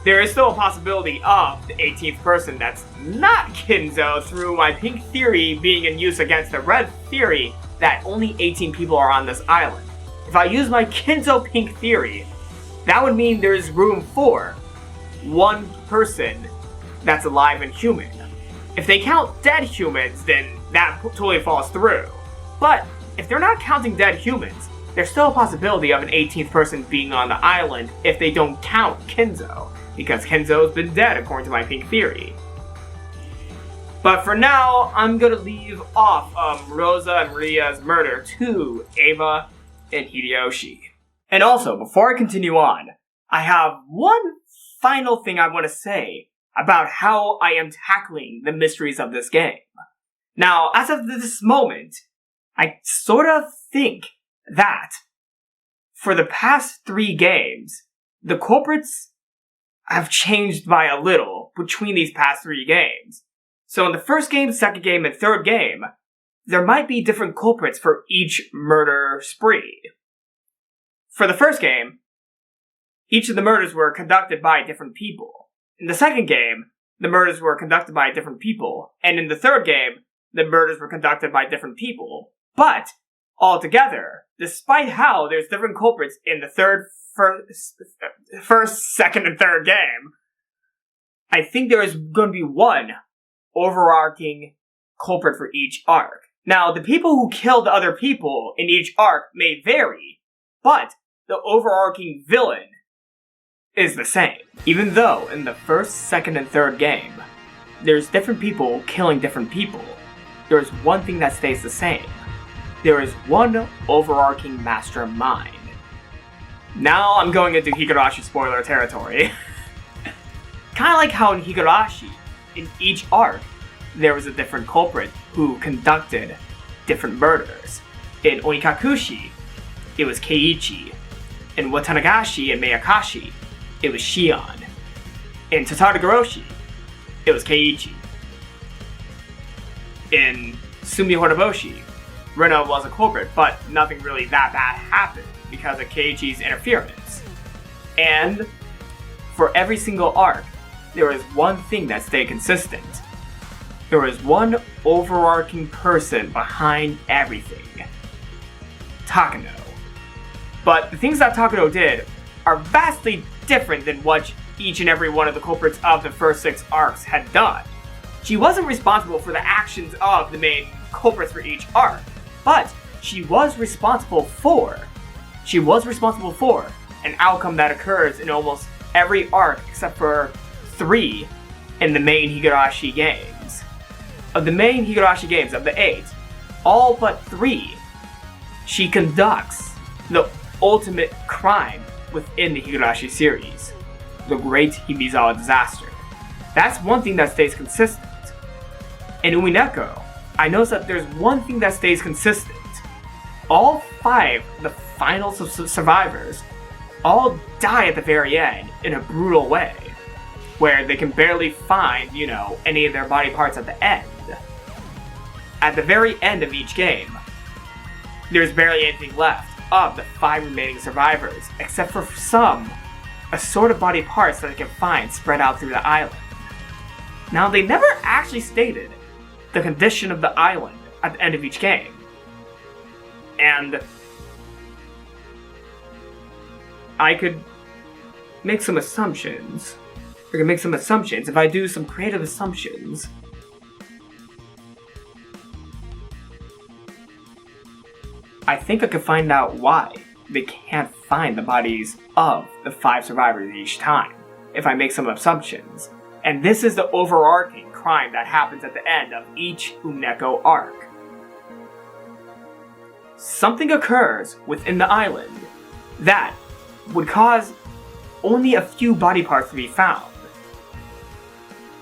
there is still a possibility of the 18th person that's not Kinzo through my pink theory being in use against the red theory that only 18 people are on this island. If I use my Kinzo pink theory, that would mean there's room for one person that's alive and human. If they count dead humans, then that totally falls through. But if they're not counting dead humans, there's still a possibility of an 18th person being on the island if they don't count Kinzo, because Kinzo's been dead according to my pink theory. But for now, I'm gonna leave off Rosa and Maria's murder to Ava and Hideyoshi. And also, before I continue on, I have one final thing I want to say about how I am tackling the mysteries of this game. Now, as of this moment, I sort of think that for the past 3 games, the culprits have changed by a little between these past 3 games. So in the first game, second game, and third game, there might be different culprits for each murder spree. For the first game, each of the murders were conducted by different people. In the second game, the murders were conducted by different people. And in the third game, the murders were conducted by different people. But, altogether, despite how there's different culprits in the first, second, and third game, I think there is going to be one overarching culprit for each arc. Now, the people who killed other people in each arc may vary, but the overarching villain is the same. Even though in the first, second, and third game, there's different people killing different people, there's one thing that stays the same. There is one overarching mastermind. Now I'm going into Higurashi spoiler territory. Kinda like how in Higurashi, in each arc, there was a different culprit who conducted different murders. In Onikakushi, it was Keiichi. In Watanagashi and Miyakashi, it was Shion. In Tataragoroshi, it was Keiichi. In Sumi Horoboshi, Rena was a culprit, but nothing really that bad happened because of Keiichi's interference. And for every single arc, there was one thing that stayed consistent. there was one overarching person behind everything. Takano. But the things that Takano did are vastly different than what each and every one of the culprits of the first 6 arcs had done. She wasn't responsible for the actions of the main culprits for each arc, but she was responsible for an outcome that occurs in almost every arc except for 3 in the main Higurashi games. Of the main Higurashi games, of the 8, all but 3, she conducts the ultimate crime within the Higurashi series, the Great Himizawa Disaster. That's one thing that stays consistent. In Umineko, I noticed that there's one thing that stays consistent. All 5 of the final survivors all die at the very end in a brutal way, where they can barely find, any of their body parts at the end. At the very end of each game, there's barely anything left of the 5 remaining survivors, except for some assorted body parts that they can find spread out through the island. Now, they never actually stated the condition of the island at the end of each game. And I could make some assumptions. If I do some creative assumptions, I think I could find out why they can't find the bodies of the 5 survivors each time, if I make some assumptions. And this is the overarching crime that happens at the end of each Umineko arc. Something occurs within the island that would cause only a few body parts to be found.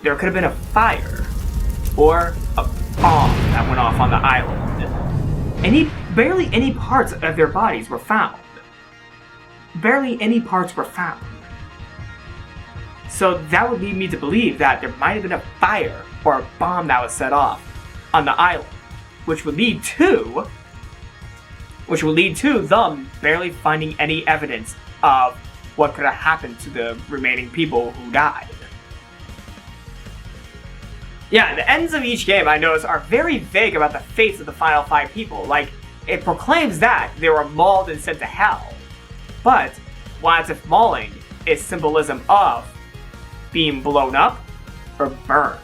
There could have been a fire, or a bomb that went off on the island. Barely any parts of their bodies were found. So that would lead me to believe that there might have been a fire or a bomb that was set off on the island, which would lead to them barely finding any evidence of what could have happened to the remaining people who died. Yeah, the ends of each game, I notice, are very vague about the fates of the final 5 people. Like, it proclaims that they were mauled and sent to hell. But, what if mauling is symbolism of being blown up or burned?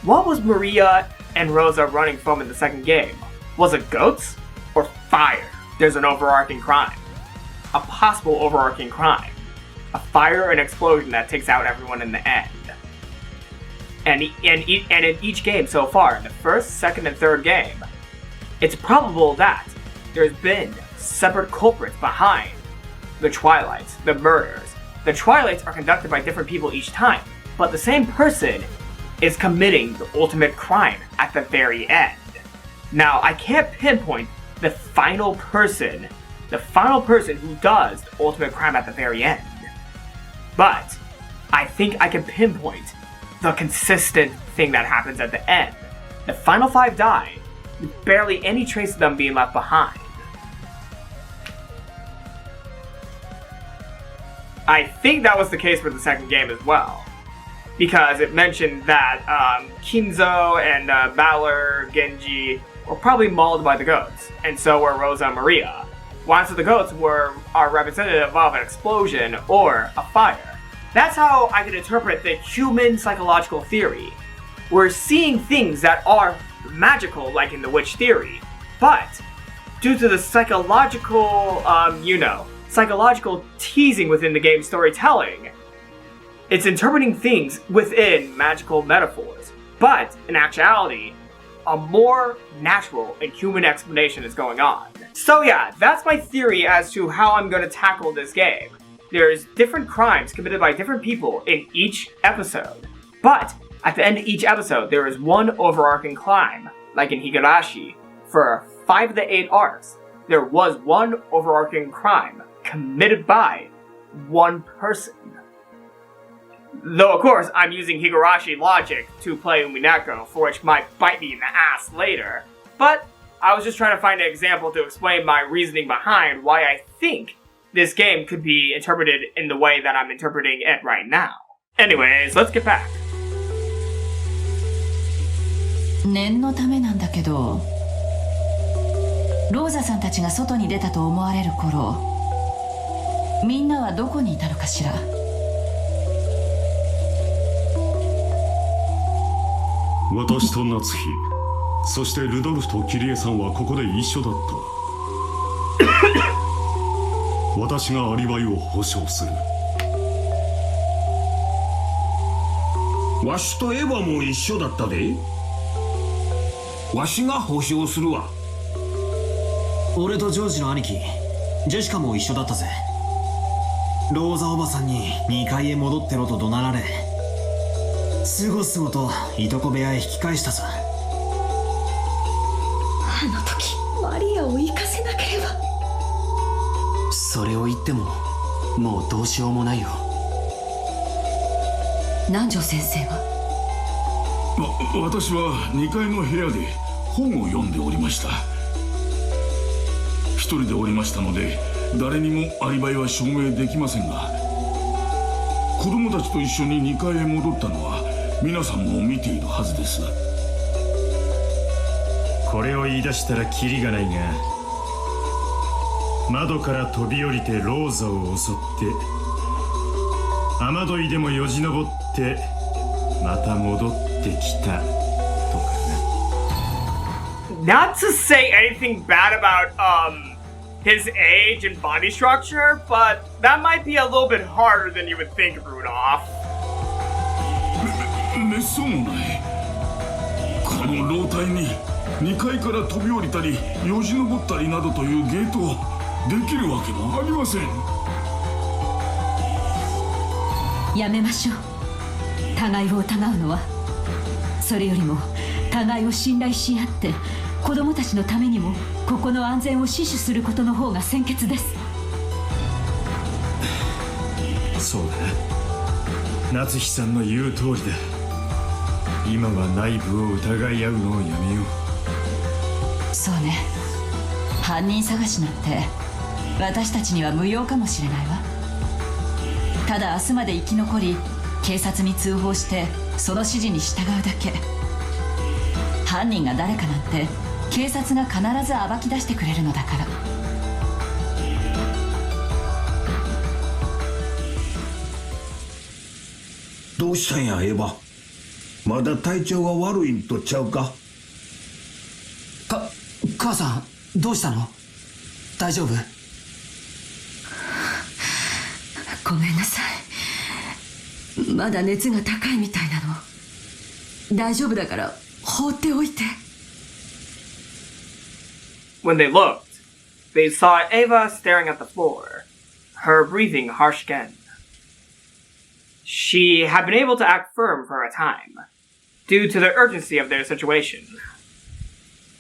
What was Maria and Rosa running from in the second game? Was it goats or fire? There's an overarching crime. A possible overarching crime. A fire and explosion that takes out everyone in the end. And in each game so far, in the first, second, and third game, it's probable that there's been separate culprits behind the Twilights, the murders. The Twilights are conducted by different people each time, but the same person is committing the ultimate crime at the very end. Now, I can't pinpoint the final person who does the ultimate crime at the very end, but I think I can pinpoint the consistent thing that happens at the end. The final 5 die, with barely any trace of them being left behind. I think that was the case for the second game as well, because it mentioned that Kinzo and Valor, Genji were probably mauled by the goats, and so were Rosa and Maria. Once the goats are representative of an explosion or a fire. That's how I can interpret the human psychological theory. We're seeing things that are magical, like in the witch theory, but due to the psychological teasing within the game's storytelling, it's interpreting things within magical metaphors. But in actuality, a more natural and human explanation is going on. So yeah, that's my theory as to how I'm going to tackle this game. There's different crimes committed by different people in each episode. But at the end of each episode, there is one overarching crime. Like in Higurashi, for 5 of the 8 arcs, there was one overarching crime committed by one person. Though, of course, I'm using Higurashi logic to play Umineko, for which might bite me in the ass later. But I was just trying to find an example to explain my reasoning behind why I think this game could be interpreted in the way that I'm interpreting it right now. Anyways, let's get back. 念のためなんだけど、ローザさんたちが外に出たと思われる頃、みんなはどこにいたのかしら。私と夏日、そしてルドルフとキリエさんはここで一緒だった。私がアリバイを保証する。わしとエヴァも一緒だったで。わしが保証するわ。俺とジョージの兄貴ジェシカも一緒だったぜ。ローザおばさんに2階へ戻ってろと怒鳴られ、すごすごといとこ部屋へ引き返したさ。あの時マリアを行かせなければ。それを言ってももうどうしようもないよ。南條先生は？私は2階の部屋で本を読んでおりました。一人でおりましたので誰にもアリバイは証明できませんが、子供たちと一緒に2階へ戻ったのは皆さんも見ているはずです。これを言い出したらキリがないが、窓から飛び降りてローザを襲って雨どいでもよじ登ってまた戻ってきたとかNot to say anything bad about his age and body structure, but that might be a little bit harder than you would think, Rudolph. めっそうもない。この楼体に2階から飛び降りたりよじ登ったりなどというゲートできるわけもありません。やめましょう。互いを疑うのは。それよりも互いを信頼し合って子供たちのためにもここの安全を死守することの方が先決です。そうだな、夏日さんの言う通りだ。今は内部を疑い合うのをやめよう。そうね、犯人探しなんて私たちには無用かもしれないわ。ただ明日まで生き残り警察に通報してその指示に従うだけ。犯人が誰かなんて警察が必ず暴き出してくれるのだから。どうしたんやエヴァ、まだ体調が悪いんとちゃうか。母さんどうしたの？大丈夫？ごめんなさい、まだ熱が高いみたいなの。大丈夫だから放っておいて。 When they looked, they saw Ava staring at the floor, her breathing harsh again. She had been able to act firm for a time, due to the urgency of their situation.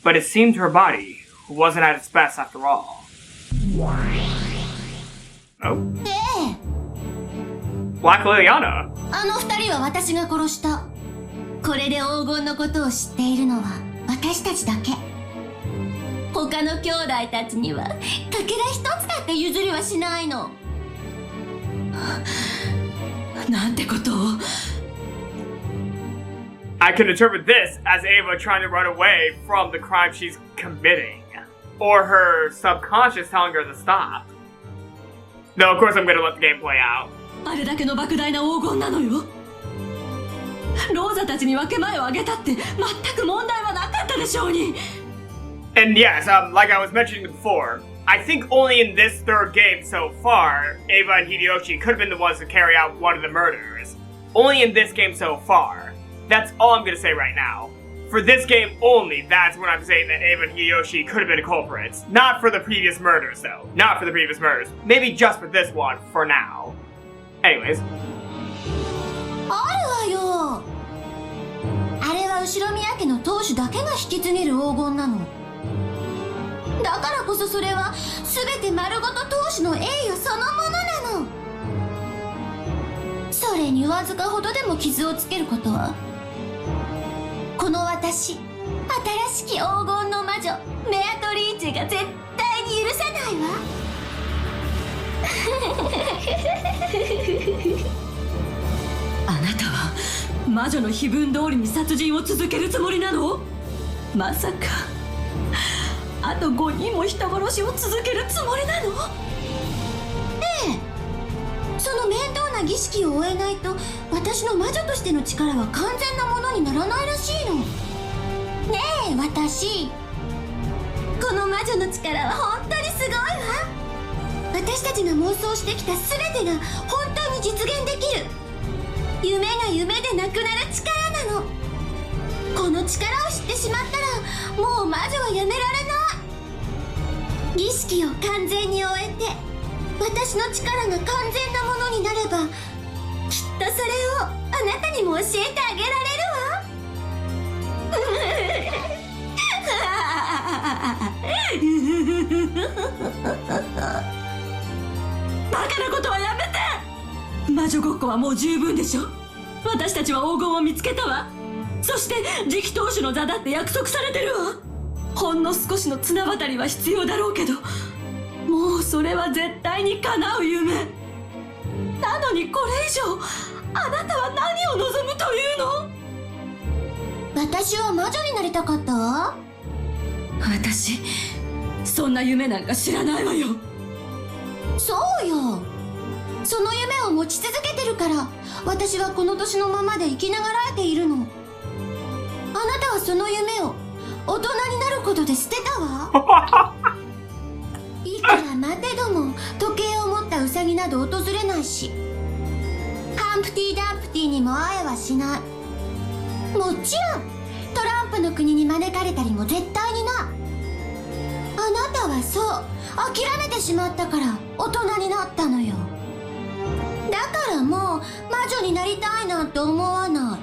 But it seemed her body wasn't at its best after all. Oh. Black Liliana. あの二人は私が殺した。これで黄金のことを知っているのは私たちだけ。他の兄弟たちにはかけら一つだって譲りはしないの。なんてことを。I can interpret this as Ava trying to run away from the crime she's committing, or her subconscious telling her to stop. No, of course I'm gonna let the game play out. あれだけの莫大な黄金なのよ。ローザたちに分け前をあげたって全く問題はなかったでしょうに。And yes, like I was mentioning before, I think only in this third game so far, Ava and Hideyoshi could have been the ones to carry out one of the murders. Only in this game so far. That's all I'm gonna say right now. For this game only, that's when I'm saying that Ava and Hideyoshi could have been culprits. Not for the previous murders, though. Not for the previous murders. Maybe just for this one, for now. Anyways. あるわよ。あれは後宮家の当主だけが引き継げる黄金なの。だからこそそれは全て丸ごと当主の栄誉そのものなの。それにわずかほどでも傷をつけることはこの私、新しき黄金の魔女ベアトリーチェが絶対に許さないわ。あなたは魔女の碑文通りに殺人を続けるつもりなの？まさかあと5人も人殺しを続けるつもりなの？ええ、その面倒な儀式を終えないと私の魔女としての力は完全なものにならないらしいの。ねえ私、この魔女の力は本当にすごいわ。私たちが妄想してきた全てが本当に実現できる。夢が夢でなくなる力なの。この力を知ってしまったらもう魔女はやめられない。儀式を完全に終えて私の力が完全なものになれば、きっとそれをあなたにも教えてあげられるわ。バカなことはやめて。魔女ごっこはもう十分でしょ。私たちは黄金を見つけたわ。そして次期当主の座だって約束されてるわ。ほんの少しの綱渡りは必要だろうけど、もうそれは絶対に叶う夢なのに、これ以上あなたは何を望むというの？私は魔女になりたかったわ。私そんな夢なんか知らないわよ。そうよ、その夢を持ち続けてるから私はこの年のままで生きながらえているの。あなたはその夢を大人になることで捨てたわ。いくら待てども時計を持ったウサギなど訪れないし、ハンプティ・ダンプティにも会えはしない。もちろんトランプの国に招かれたりも絶対にな。あなたはそう諦めてしまったから大人になったのよ。だからもう魔女になりたいなんて思わない。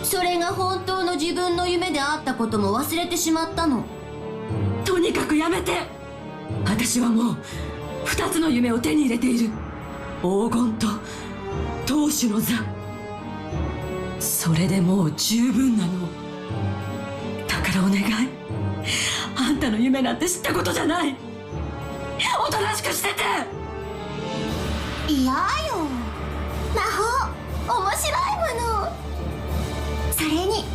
それが本当の自分の夢であったことも忘れてしまったの。とにかくやめて。私はもう2つの夢を手に入れている。黄金と当主の座。それでもう十分なの。だからお願い、あんたの夢なんて知ったことじゃない。おとなしくしてて。いやよ、魔法面白いもの。それに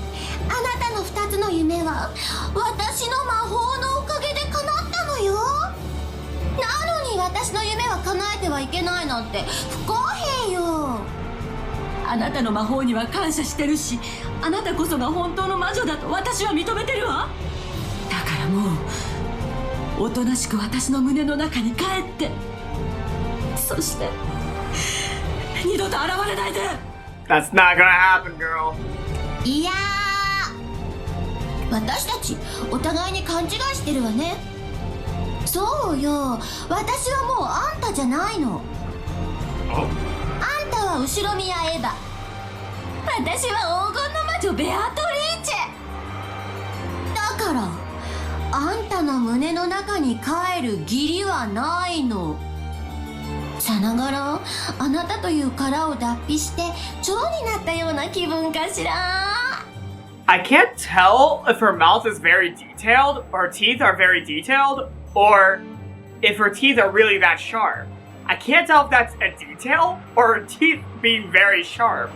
あなたの2つの夢は私の魔法のおかげで叶ったのよ。なのに私の夢は叶えてはいけないなんて不公平よ。あなたの魔法には感謝してるし、あなたこそが本当の魔女だと私は認めてるわ。だからもうおとなしく私の胸の中に帰って、そして二度と現れないで。 That's not gonna happen, girl. いやー、私たちお互いに勘違いしてるわね。そうよ、私はもうあんたじゃないの。あんたは後ろ宮エヴァ、私は黄金の魔女ベアトリーチェだから、あんたの胸の中に帰る義理はないの。さながらあなたという殻を脱皮して蝶になったような気分かしら。 I can't tell if her mouth is very detailed, or her teeth are very detailed, or if her teeth are really that sharp. I can't tell if that's a detail or her teeth being very sharp.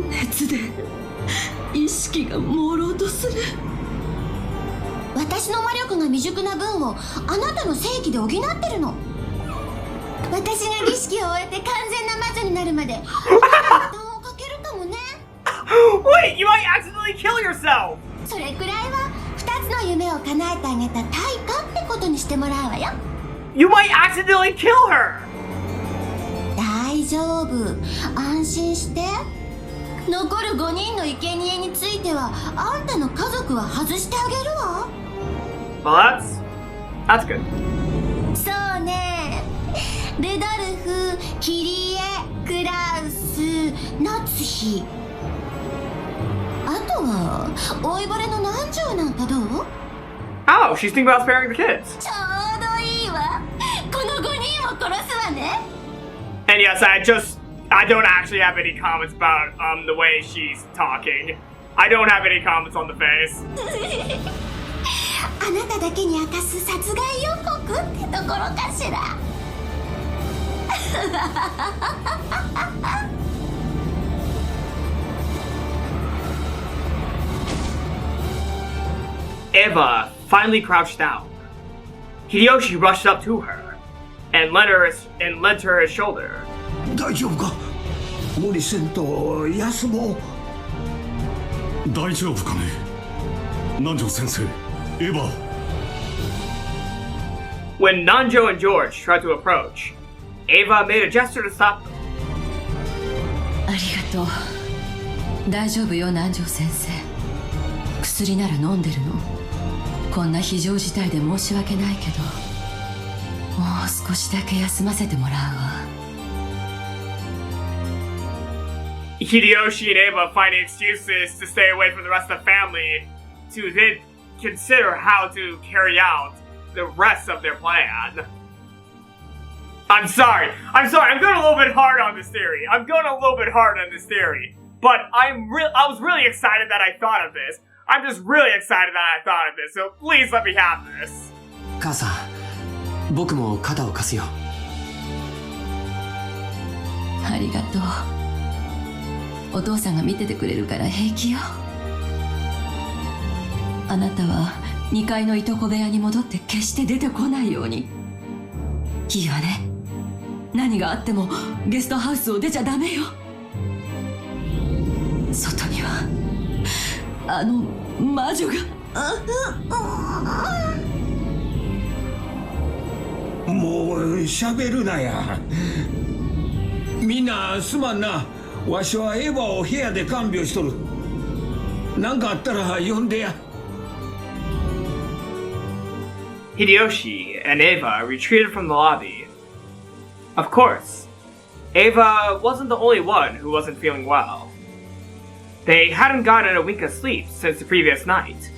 熱で意識が朦朧とする。私の魔力が未熟な分をあなたの正義で補ってるの。私が儀式を終えて完全な魔女になるまで負担をかけるかもね。Wait, you might accidentally kill yourself! それくらいは2つの夢を叶えてあげた対価ってことにしてもらうわよ。 You might accidentally kill her! 大丈夫、安心して。残る5人の生贄についてはあんたの家族は外してあげるわ。 Well, that's good. そうね、ルドルフ、キリエ、クラウス、夏日、あとは老いぼれの南條なんかどう？ Oh, she's thinking about sparing the kids. ちょうどいいわ。この5人を殺すわね。 And yes, I don't actually have any comments about the way she's talking. I don't have any comments on the face. ああなただけに明かす殺害予告ってところかしら。Eva finally crouched down. Hideyoshi rushed up to her and lent her his shoulder. 大丈夫か？無理せんと休もう。大丈夫かね、南條先生。エヴァ。When Nanjo and George tried to approach, Eva made a gesture to stop them. ありがとう。大丈夫よ、南條先生。薬なら飲んでるの。こんな非常事態で申し訳ないけど、もう少しだけ休ませてもらうわ。Hideyoshi and Eva finding excuses to stay away from the rest of the family to then consider how to carry out the rest of their plan. I'm sorry, I'm going a little bit hard on this theory. But I was really excited that I thought of this. I'm just really excited that I thought of this, so please let me have this. 母さん、僕も肩を貸すよ。ありがとう。お父さんが見ててくれるから平気よ。あなたは2階のいとこ部屋に戻って決して出てこないように。いいわね。何があってもゲストハウスを出ちゃダメよ。外にはあの魔女が。もう喋るなや。みんなすまんな。わしはエヴァを部屋で看病しとる。何かあったら呼んでや。Hideyoshi and Eva retreated from the lobby. Of course, Eva wasn't the only one who wasn't feeling well. They hadn't gotten a wink of sleep since the previous night,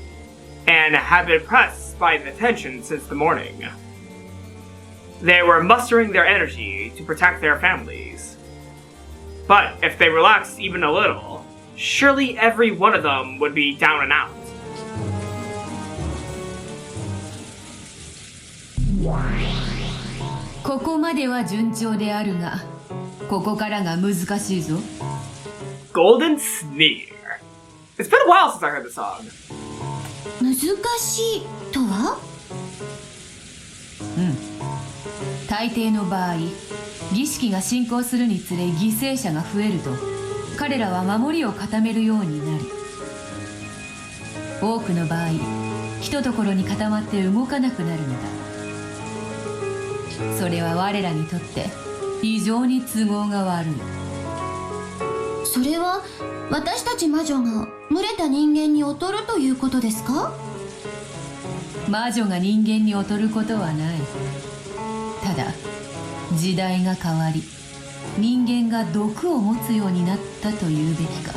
and had been pressed by the tension since the morning. They were mustering their energy to protect their families. But if they relaxed even a little, surely every one of them would be down and out.ここまでは順調であるが、ここからが難しいぞ。Golden Sneer. It's been a while since I heard the song. 難しいとは？大抵の場合、儀式が進行するにつれ犠牲者が増えると、彼らは守りを固めるようになり、多くの場合、一ところに固まって動かなくなるのだ。それは我らにとって非常に都合が悪い。それは私たち魔女が群れた人間に劣るということですか？魔女が人間に劣ることはない。ただ時代が変わり、人間が毒を持つようになったというべきか。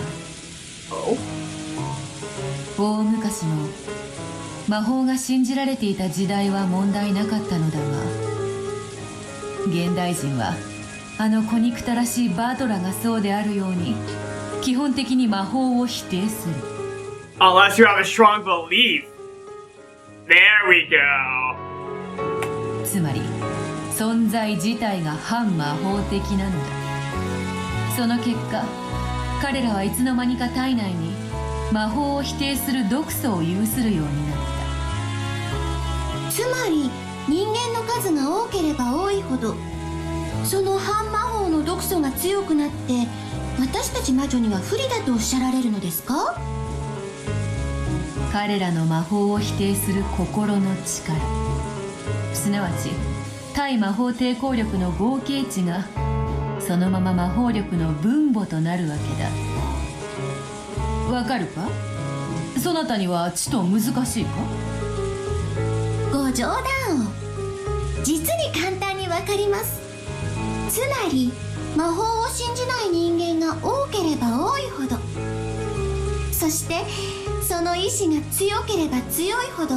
大昔の魔法が信じられていた時代は問題なかったのだが、現代人はあの小憎たらしいバトラがそうであるように、基本的に魔法を否定する。 Unless you have a strong belief. There we go. つまり存在自体が反魔法的なのだ。その結果、彼らはいつの間にか体内に魔法を否定する毒素を有するようになった。つまり人間の数が多ければ多いほど、その反魔法の毒素が強くなって私たち魔女には不利だとおっしゃられるのですか？彼らの魔法を否定する心の力、すなわち対魔法抵抗力の合計値がそのまま魔法力の分母となるわけだ。わかるか？そなたにはちと難しいか？ご冗談を。実に簡単にわかります。つまり魔法を信じない人間が多ければ多いほど、そしてその意志が強ければ強いほど、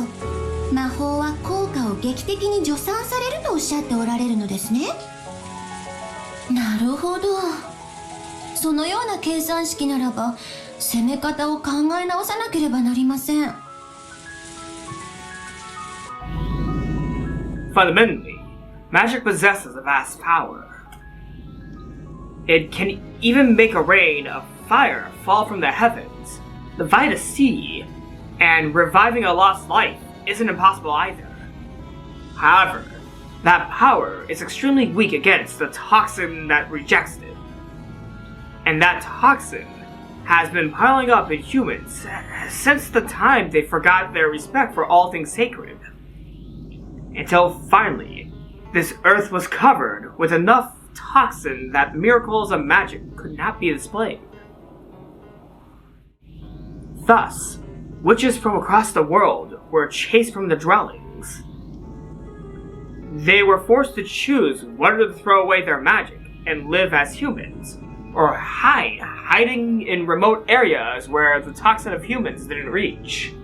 魔法は効果を劇的に助産されるとおっしゃっておられるのですね。なるほど。そのような計算式ならば攻め方を考え直さなければなりません。Fundamentally, magic possesses a vast power. It can even make a rain of fire fall from the heavens, divide a sea, and reviving a lost life isn't impossible either. However, that power is extremely weak against the toxin that rejects it. And that toxin has been piling up in humans since the time they forgot their respect for all things sacred. Until finally, this earth was covered with enough toxin that miracles of magic could not be displayed. Thus, witches from across the world were chased from the dwellings. They were forced to choose whether to throw away their magic and live as humans, or hiding in remote areas where the toxin of humans didn't reach.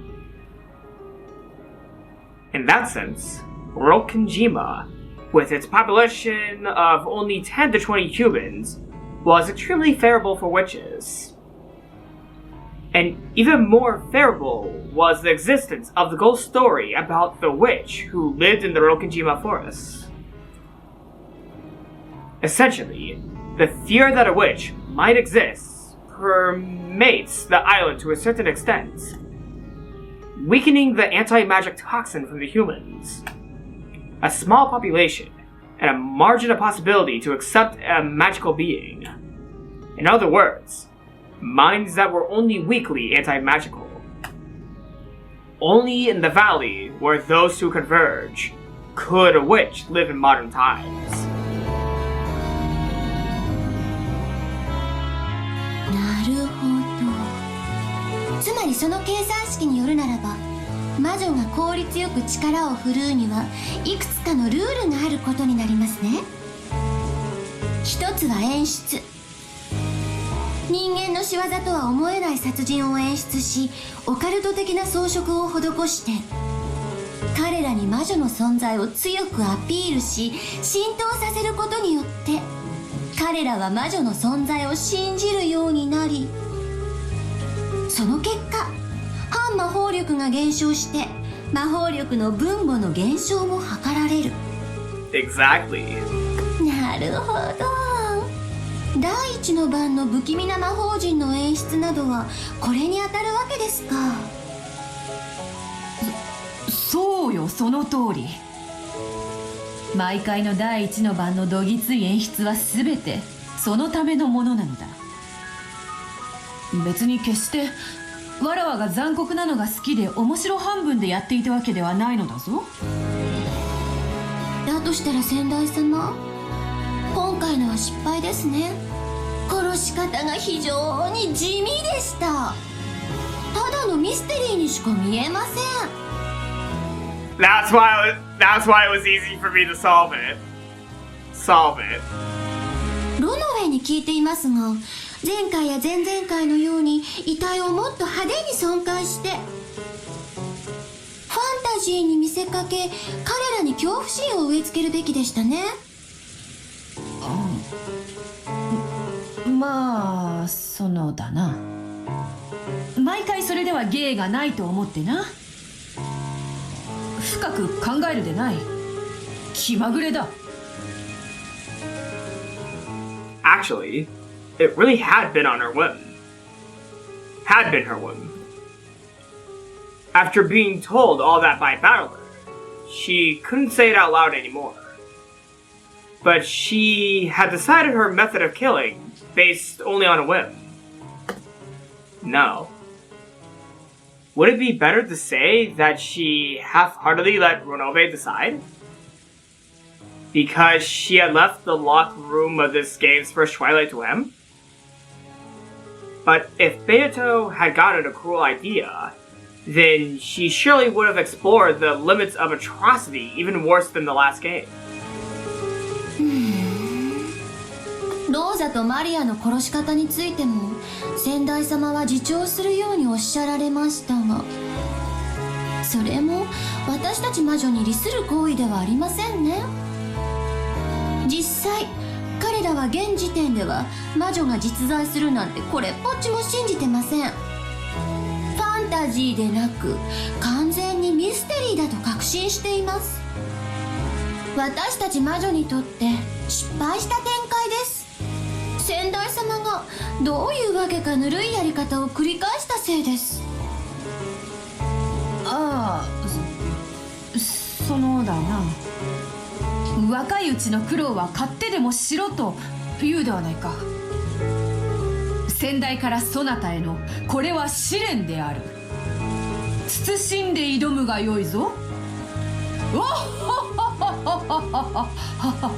In that sense, Rokenjima, with its population of only 10 to 20 humans, was extremely favorable for witches. And even more favorable was the existence of the ghost story about the witch who lived in the Rokenjima forest. Essentially, the fear that a witch might exist permeates the island to a certain extent, weakening the anti-magic toxin from the humans. A small population, and a margin of possibility to accept a magical being. In other words, minds that were only weakly anti-magical. Only in the valley where those two converge could a witch live in modern times. なるほど。つまりその計算式によるならば、魔女が効率よく力を振るうにはいくつかのルールがあることになりますね。一つは演出。人間の仕業とは思えない殺人を演出し、オカルト的な装飾を施して彼らに魔女の存在を強くアピールし、浸透させることによって彼らは魔女の存在を信じるようになり、その結果反魔法力が減少して魔法力の分母の減少も図られる。 Exactly. なるほど。第一の番の不気味な魔法陣の演出などはこれに当たるわけですか。そうよ、その通り。毎回の第一の番のどぎつい演出は全てそのためのものなのだ。別に決してわらわが残酷なのが好きで面白半分でやっていたわけではないのだぞ。だとしたら先代様、今回のは失敗ですね。殺し方が非常に地味でした。ただのミステリーにしか見えません。 That's why it was easy for me to solve it. ロノウェイに聞いていますが、前回や前々回のように遺体をもっと派手に損壊してファンタジーに見せかけ彼らに恐怖心を植え付けるべきでしたね。まあそのだな。毎回それでは芸がないと思ってな。深く考えるでない。気まぐれだ。Actually, it really had been on her whim. Had been her whim. After being told all that by Battler, she couldn't say it out loud anymore. But she had decided her method of killing based only on a whim. No. Would it be better to say that she half-heartedly let Ronobe decide? Because she had left the locked room of this game's first Twilight to him? But if Beato had gotten a cruel idea, then she surely would have explored the limits of atrocity even worse than the last game. ローザとマリアの殺し方についても先代様は自重するようにおっしゃられましたが、それも私たち魔女に利する行為ではありませんね。実際彼らは現時点では魔女が実在するなんてこれっぽっちも信じてません。ファンタジーでなく完全にミステリーだと確信しています。私たち魔女にとって失敗した展開です。先代様がどういうわけかぬるいやり方を繰り返したせいです。ああ、そのだな。若いうちの苦労は買ってでもしろと言うではないか。先代からそなたへのこれは試練である。慎んで挑むがよいぞ。おっはっはっはっはっはっは。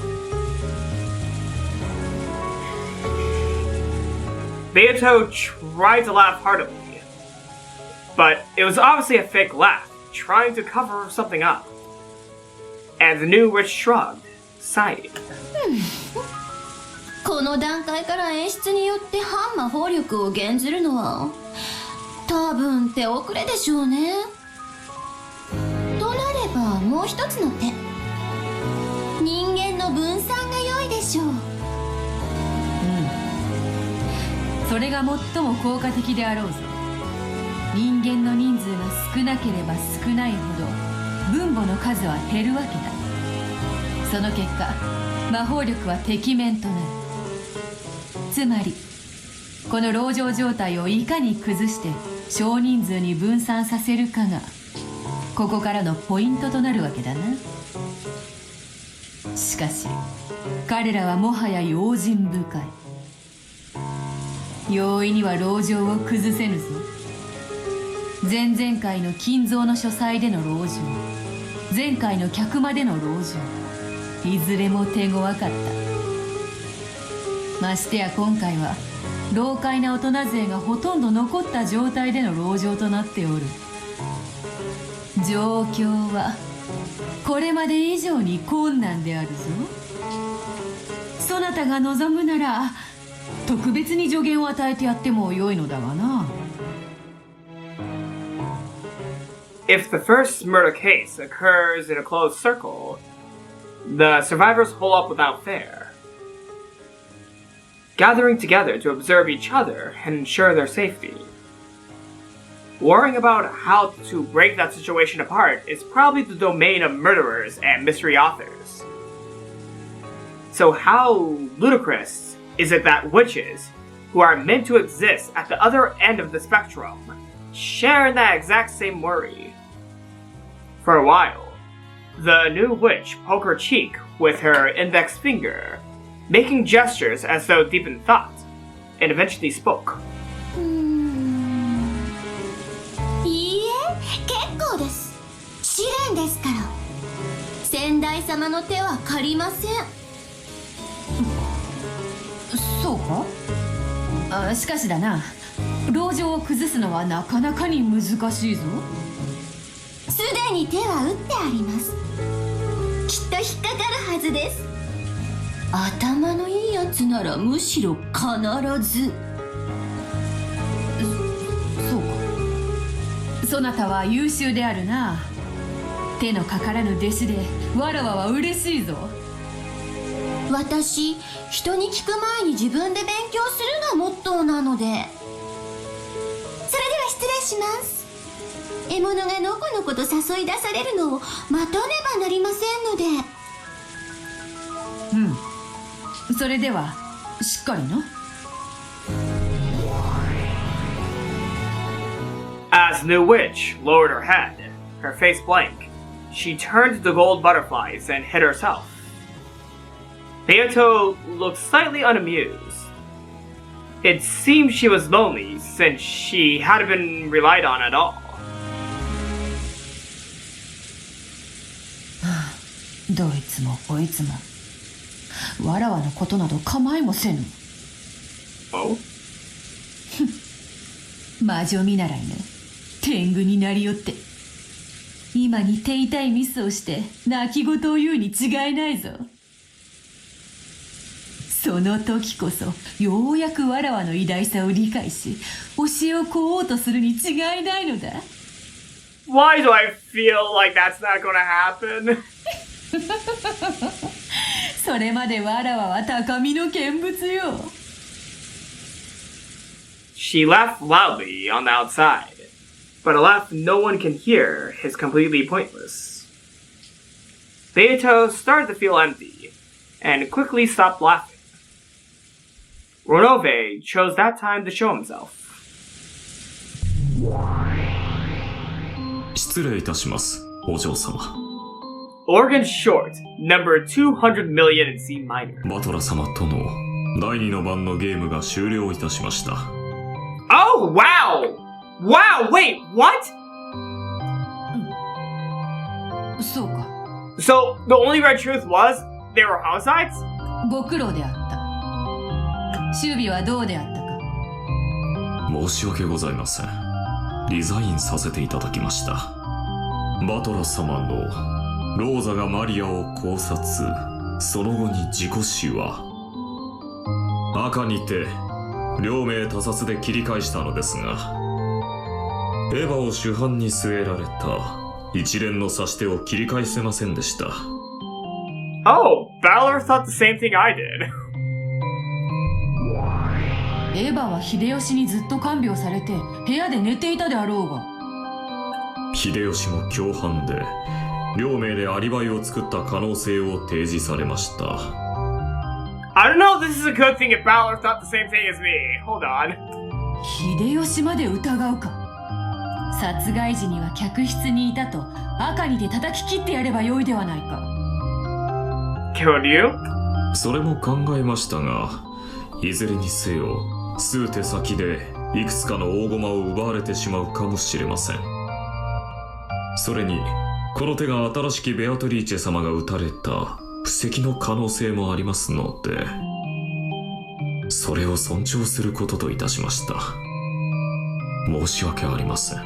Beato tried to laugh heartily, but it was obviously a fake laugh, trying to cover something up. And the new witch shrugged, sighing. この段階から演出によって反魔法力を減ずるのは多分手遅れでしょうね。となればもう一つの手、人間の分散が良いでしょう。それが最も効果的であろうぞ。人間の人数が少なければ少ないほど分母の数は減るわけだ。その結果魔法力はてきめんとなる。つまりこの籠城状態をいかに崩して少人数に分散させるかがここからのポイントとなるわけだな。しかし彼らはもはや用心深い。容易には籠城を崩せぬぞ。前々回の金蔵の書斎での籠城、前回の客間での籠城、いずれも手強かった。ましてや今回は老快な大人勢がほとんど残った状態での籠城となっておる。状況はこれまで以上に困難であるぞ。そなたが望むなら特別に助言を与えてやってもよいのだがな。If the first murder case occurs in a closed circle, the survivors hole up without fair, gathering together to observe each other and ensure their safety. Worrying about how to break that situation apart is probably the domain of murderers and mystery authors. So how ludicrous is it that witches, who are meant to exist at the other end of the spectrum, share in that exact same worry? For a while, the new witch poked her cheek with her index finger, making gestures as though deep in thought, and eventually spoke. いいえ、結構です。試練ですから。先代様の手は借りません。そうか？しかしだな、籠城を崩すのはなかなかに難しいぞ。すでに手は打ってあります。きっと引っかかるはずです。頭のいいやつならむしろ必ず。そうか。そなたは優秀であるな。手のかからぬ弟子でわらわは嬉しいぞ。私、人に聞く前に自分で勉強するがモットーなので。それでは失礼します。獲物がのこのこと誘い出されるのを待たねばなりませんので。それではしっかりな。As the new witch lowered her head, her face blank, she turned to the gold butterflies and hid herself. Beato looked slightly unamused. It seemed she was lonely since she hadn't been relied on at all. どいつもこいつもわらわのことなど構いもせぬ。Oh? 魔女見習いの天狗になりよって、今に手痛いミスをして泣き言を言うに違いないぞ。その時こそようやくわらわの偉大さを理解し教えを請おうとするに違いないのだ。Why do I feel like that's not gonna happen? それまでわらわは高みの見物よ。She laughed loudly on the outside, but a laugh no one can hear is completely pointless. Beato started to feel empty and quickly stopped laughing. Ronove chose that time to show himself. 失礼いたします、お嬢様。Organ Short, number 200 million in C minor. バトラ様との第2の番のゲームが終了いたしました。Oh, wow! Wow, wait, what? そうか。 So, the only red truth was, they were homicides? ご苦労であった。守備はどうであったか。申し訳ございません。リザインさせていただきました。バトラ様のローザがマリアを考察、その後に自己死は赤にて両名他殺で切り返したのですが、エヴァを主犯に据えられた一連の指し手を切り返せませんでした。Oh, Valor thought the same thing I did. エヴァは秀吉にずっと看病されて部屋で寝ていたであろうが。秀吉も共犯で両名でアリバイを作った可能性を提示されました。I don't know if this is a good thing if Valor thought the same thing as me. Hold on. 秀吉まで疑うか。殺害時には客室にいたと赤にて叩き切ってやればよいではないか。Killed you? それも考えましたが、いずれにせよ数手先でいくつかの大駒を奪われてしまうかもしれません。それにこの手が新しきベアトリーチェ様が撃たれた布石の可能性もありますので、それを尊重することといたしました。申し訳ありません。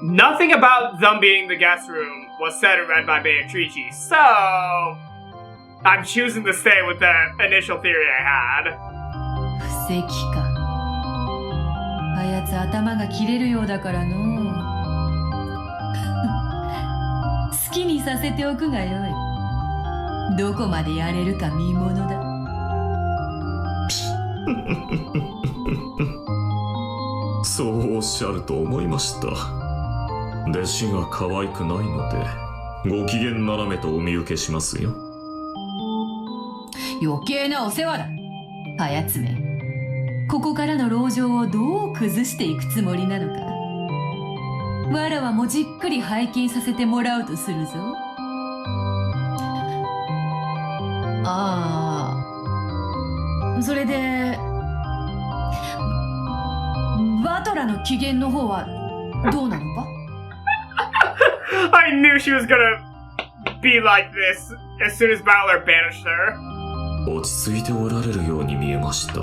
Nothing about them being in the guest room was said or read by Beatrice, so I'm choosing to stay with the initial theory I had. 布石か。あやつ頭が切れるようだからのう。好きにさせておくがよい。どこまでやれるか見ものだ。そうおっしゃると思いました。弟子が可愛くないのでご機嫌斜めとお見受けしますよ。余計なお世話だ。あやつめ、ここからの籠城をどう崩していくつもりなのか。わらわもじっくり拝見させてもらうとするぞ。ああ、それでバトラの機嫌の方はどうなのか？ I knew she was gonna be like this as soon as Valor banished her. 落ち着いておられるように見えました。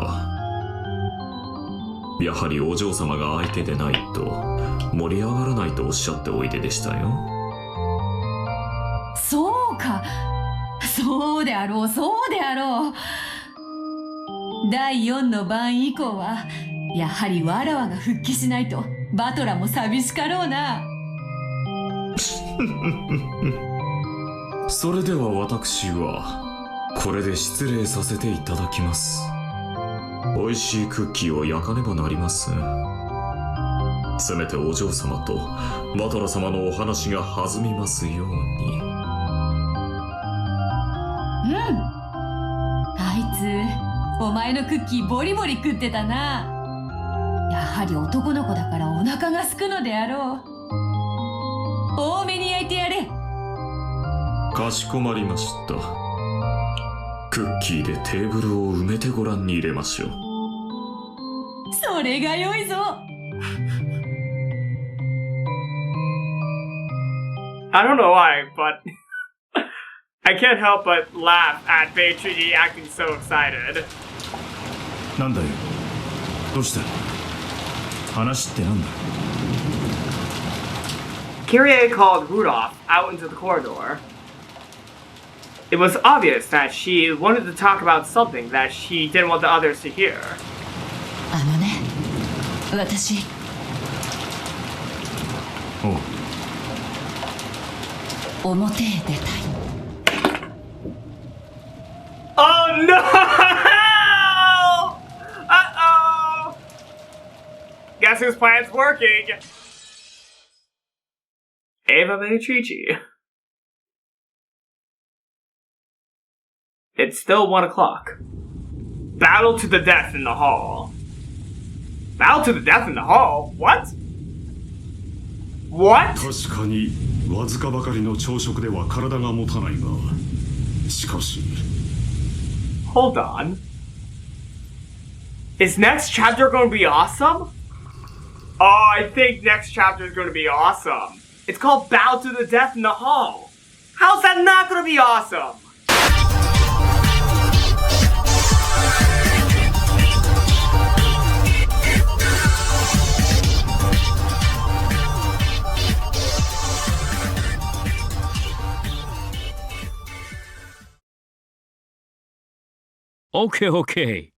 やはりお嬢様が相手でないと盛り上がらないとおっしゃっておいででしたよ。そうか、そうであろう、そうであろう。第4の番以降はやはりわらわが復帰しないとバトラも寂しかろうな。それでは私はこれで失礼させていただきます。美味しいクッキーを焼かねばなりません。せめてお嬢様とバトラ様のお話が弾みますように。あいつお前のクッキーボリボリ食ってたな。やはり男の子だからお腹がすくのであろう。多めに焼いてやれ。かしこまりました。クッキーでテーブルを埋めてご覧に入れましょう。それが良いぞ。I don't know why, but I can't help but laugh at Beatrice acting so excited. なんだよ、どうした？話ってなんだ？ Kyrie called Rudolph out into the corridor. It was obvious that she wanted to talk about something that she didn't want the others to hear. あのね、私。おう。表へ出たい。Oh no! Uh-oh! Guess whose plan's working? Ava Beatrice. It's still 1 o'clock. Battle to the death in the hall. Battle to the death in the hall? What? What? 確かにわずかばかりの朝食では体が持たないが、しかし Hold on. Is next chapter going to be awesome? Oh, I think next chapter is going to be awesome. It's called Battle to the Death in the Hall. How's that not going to be awesome? Okay.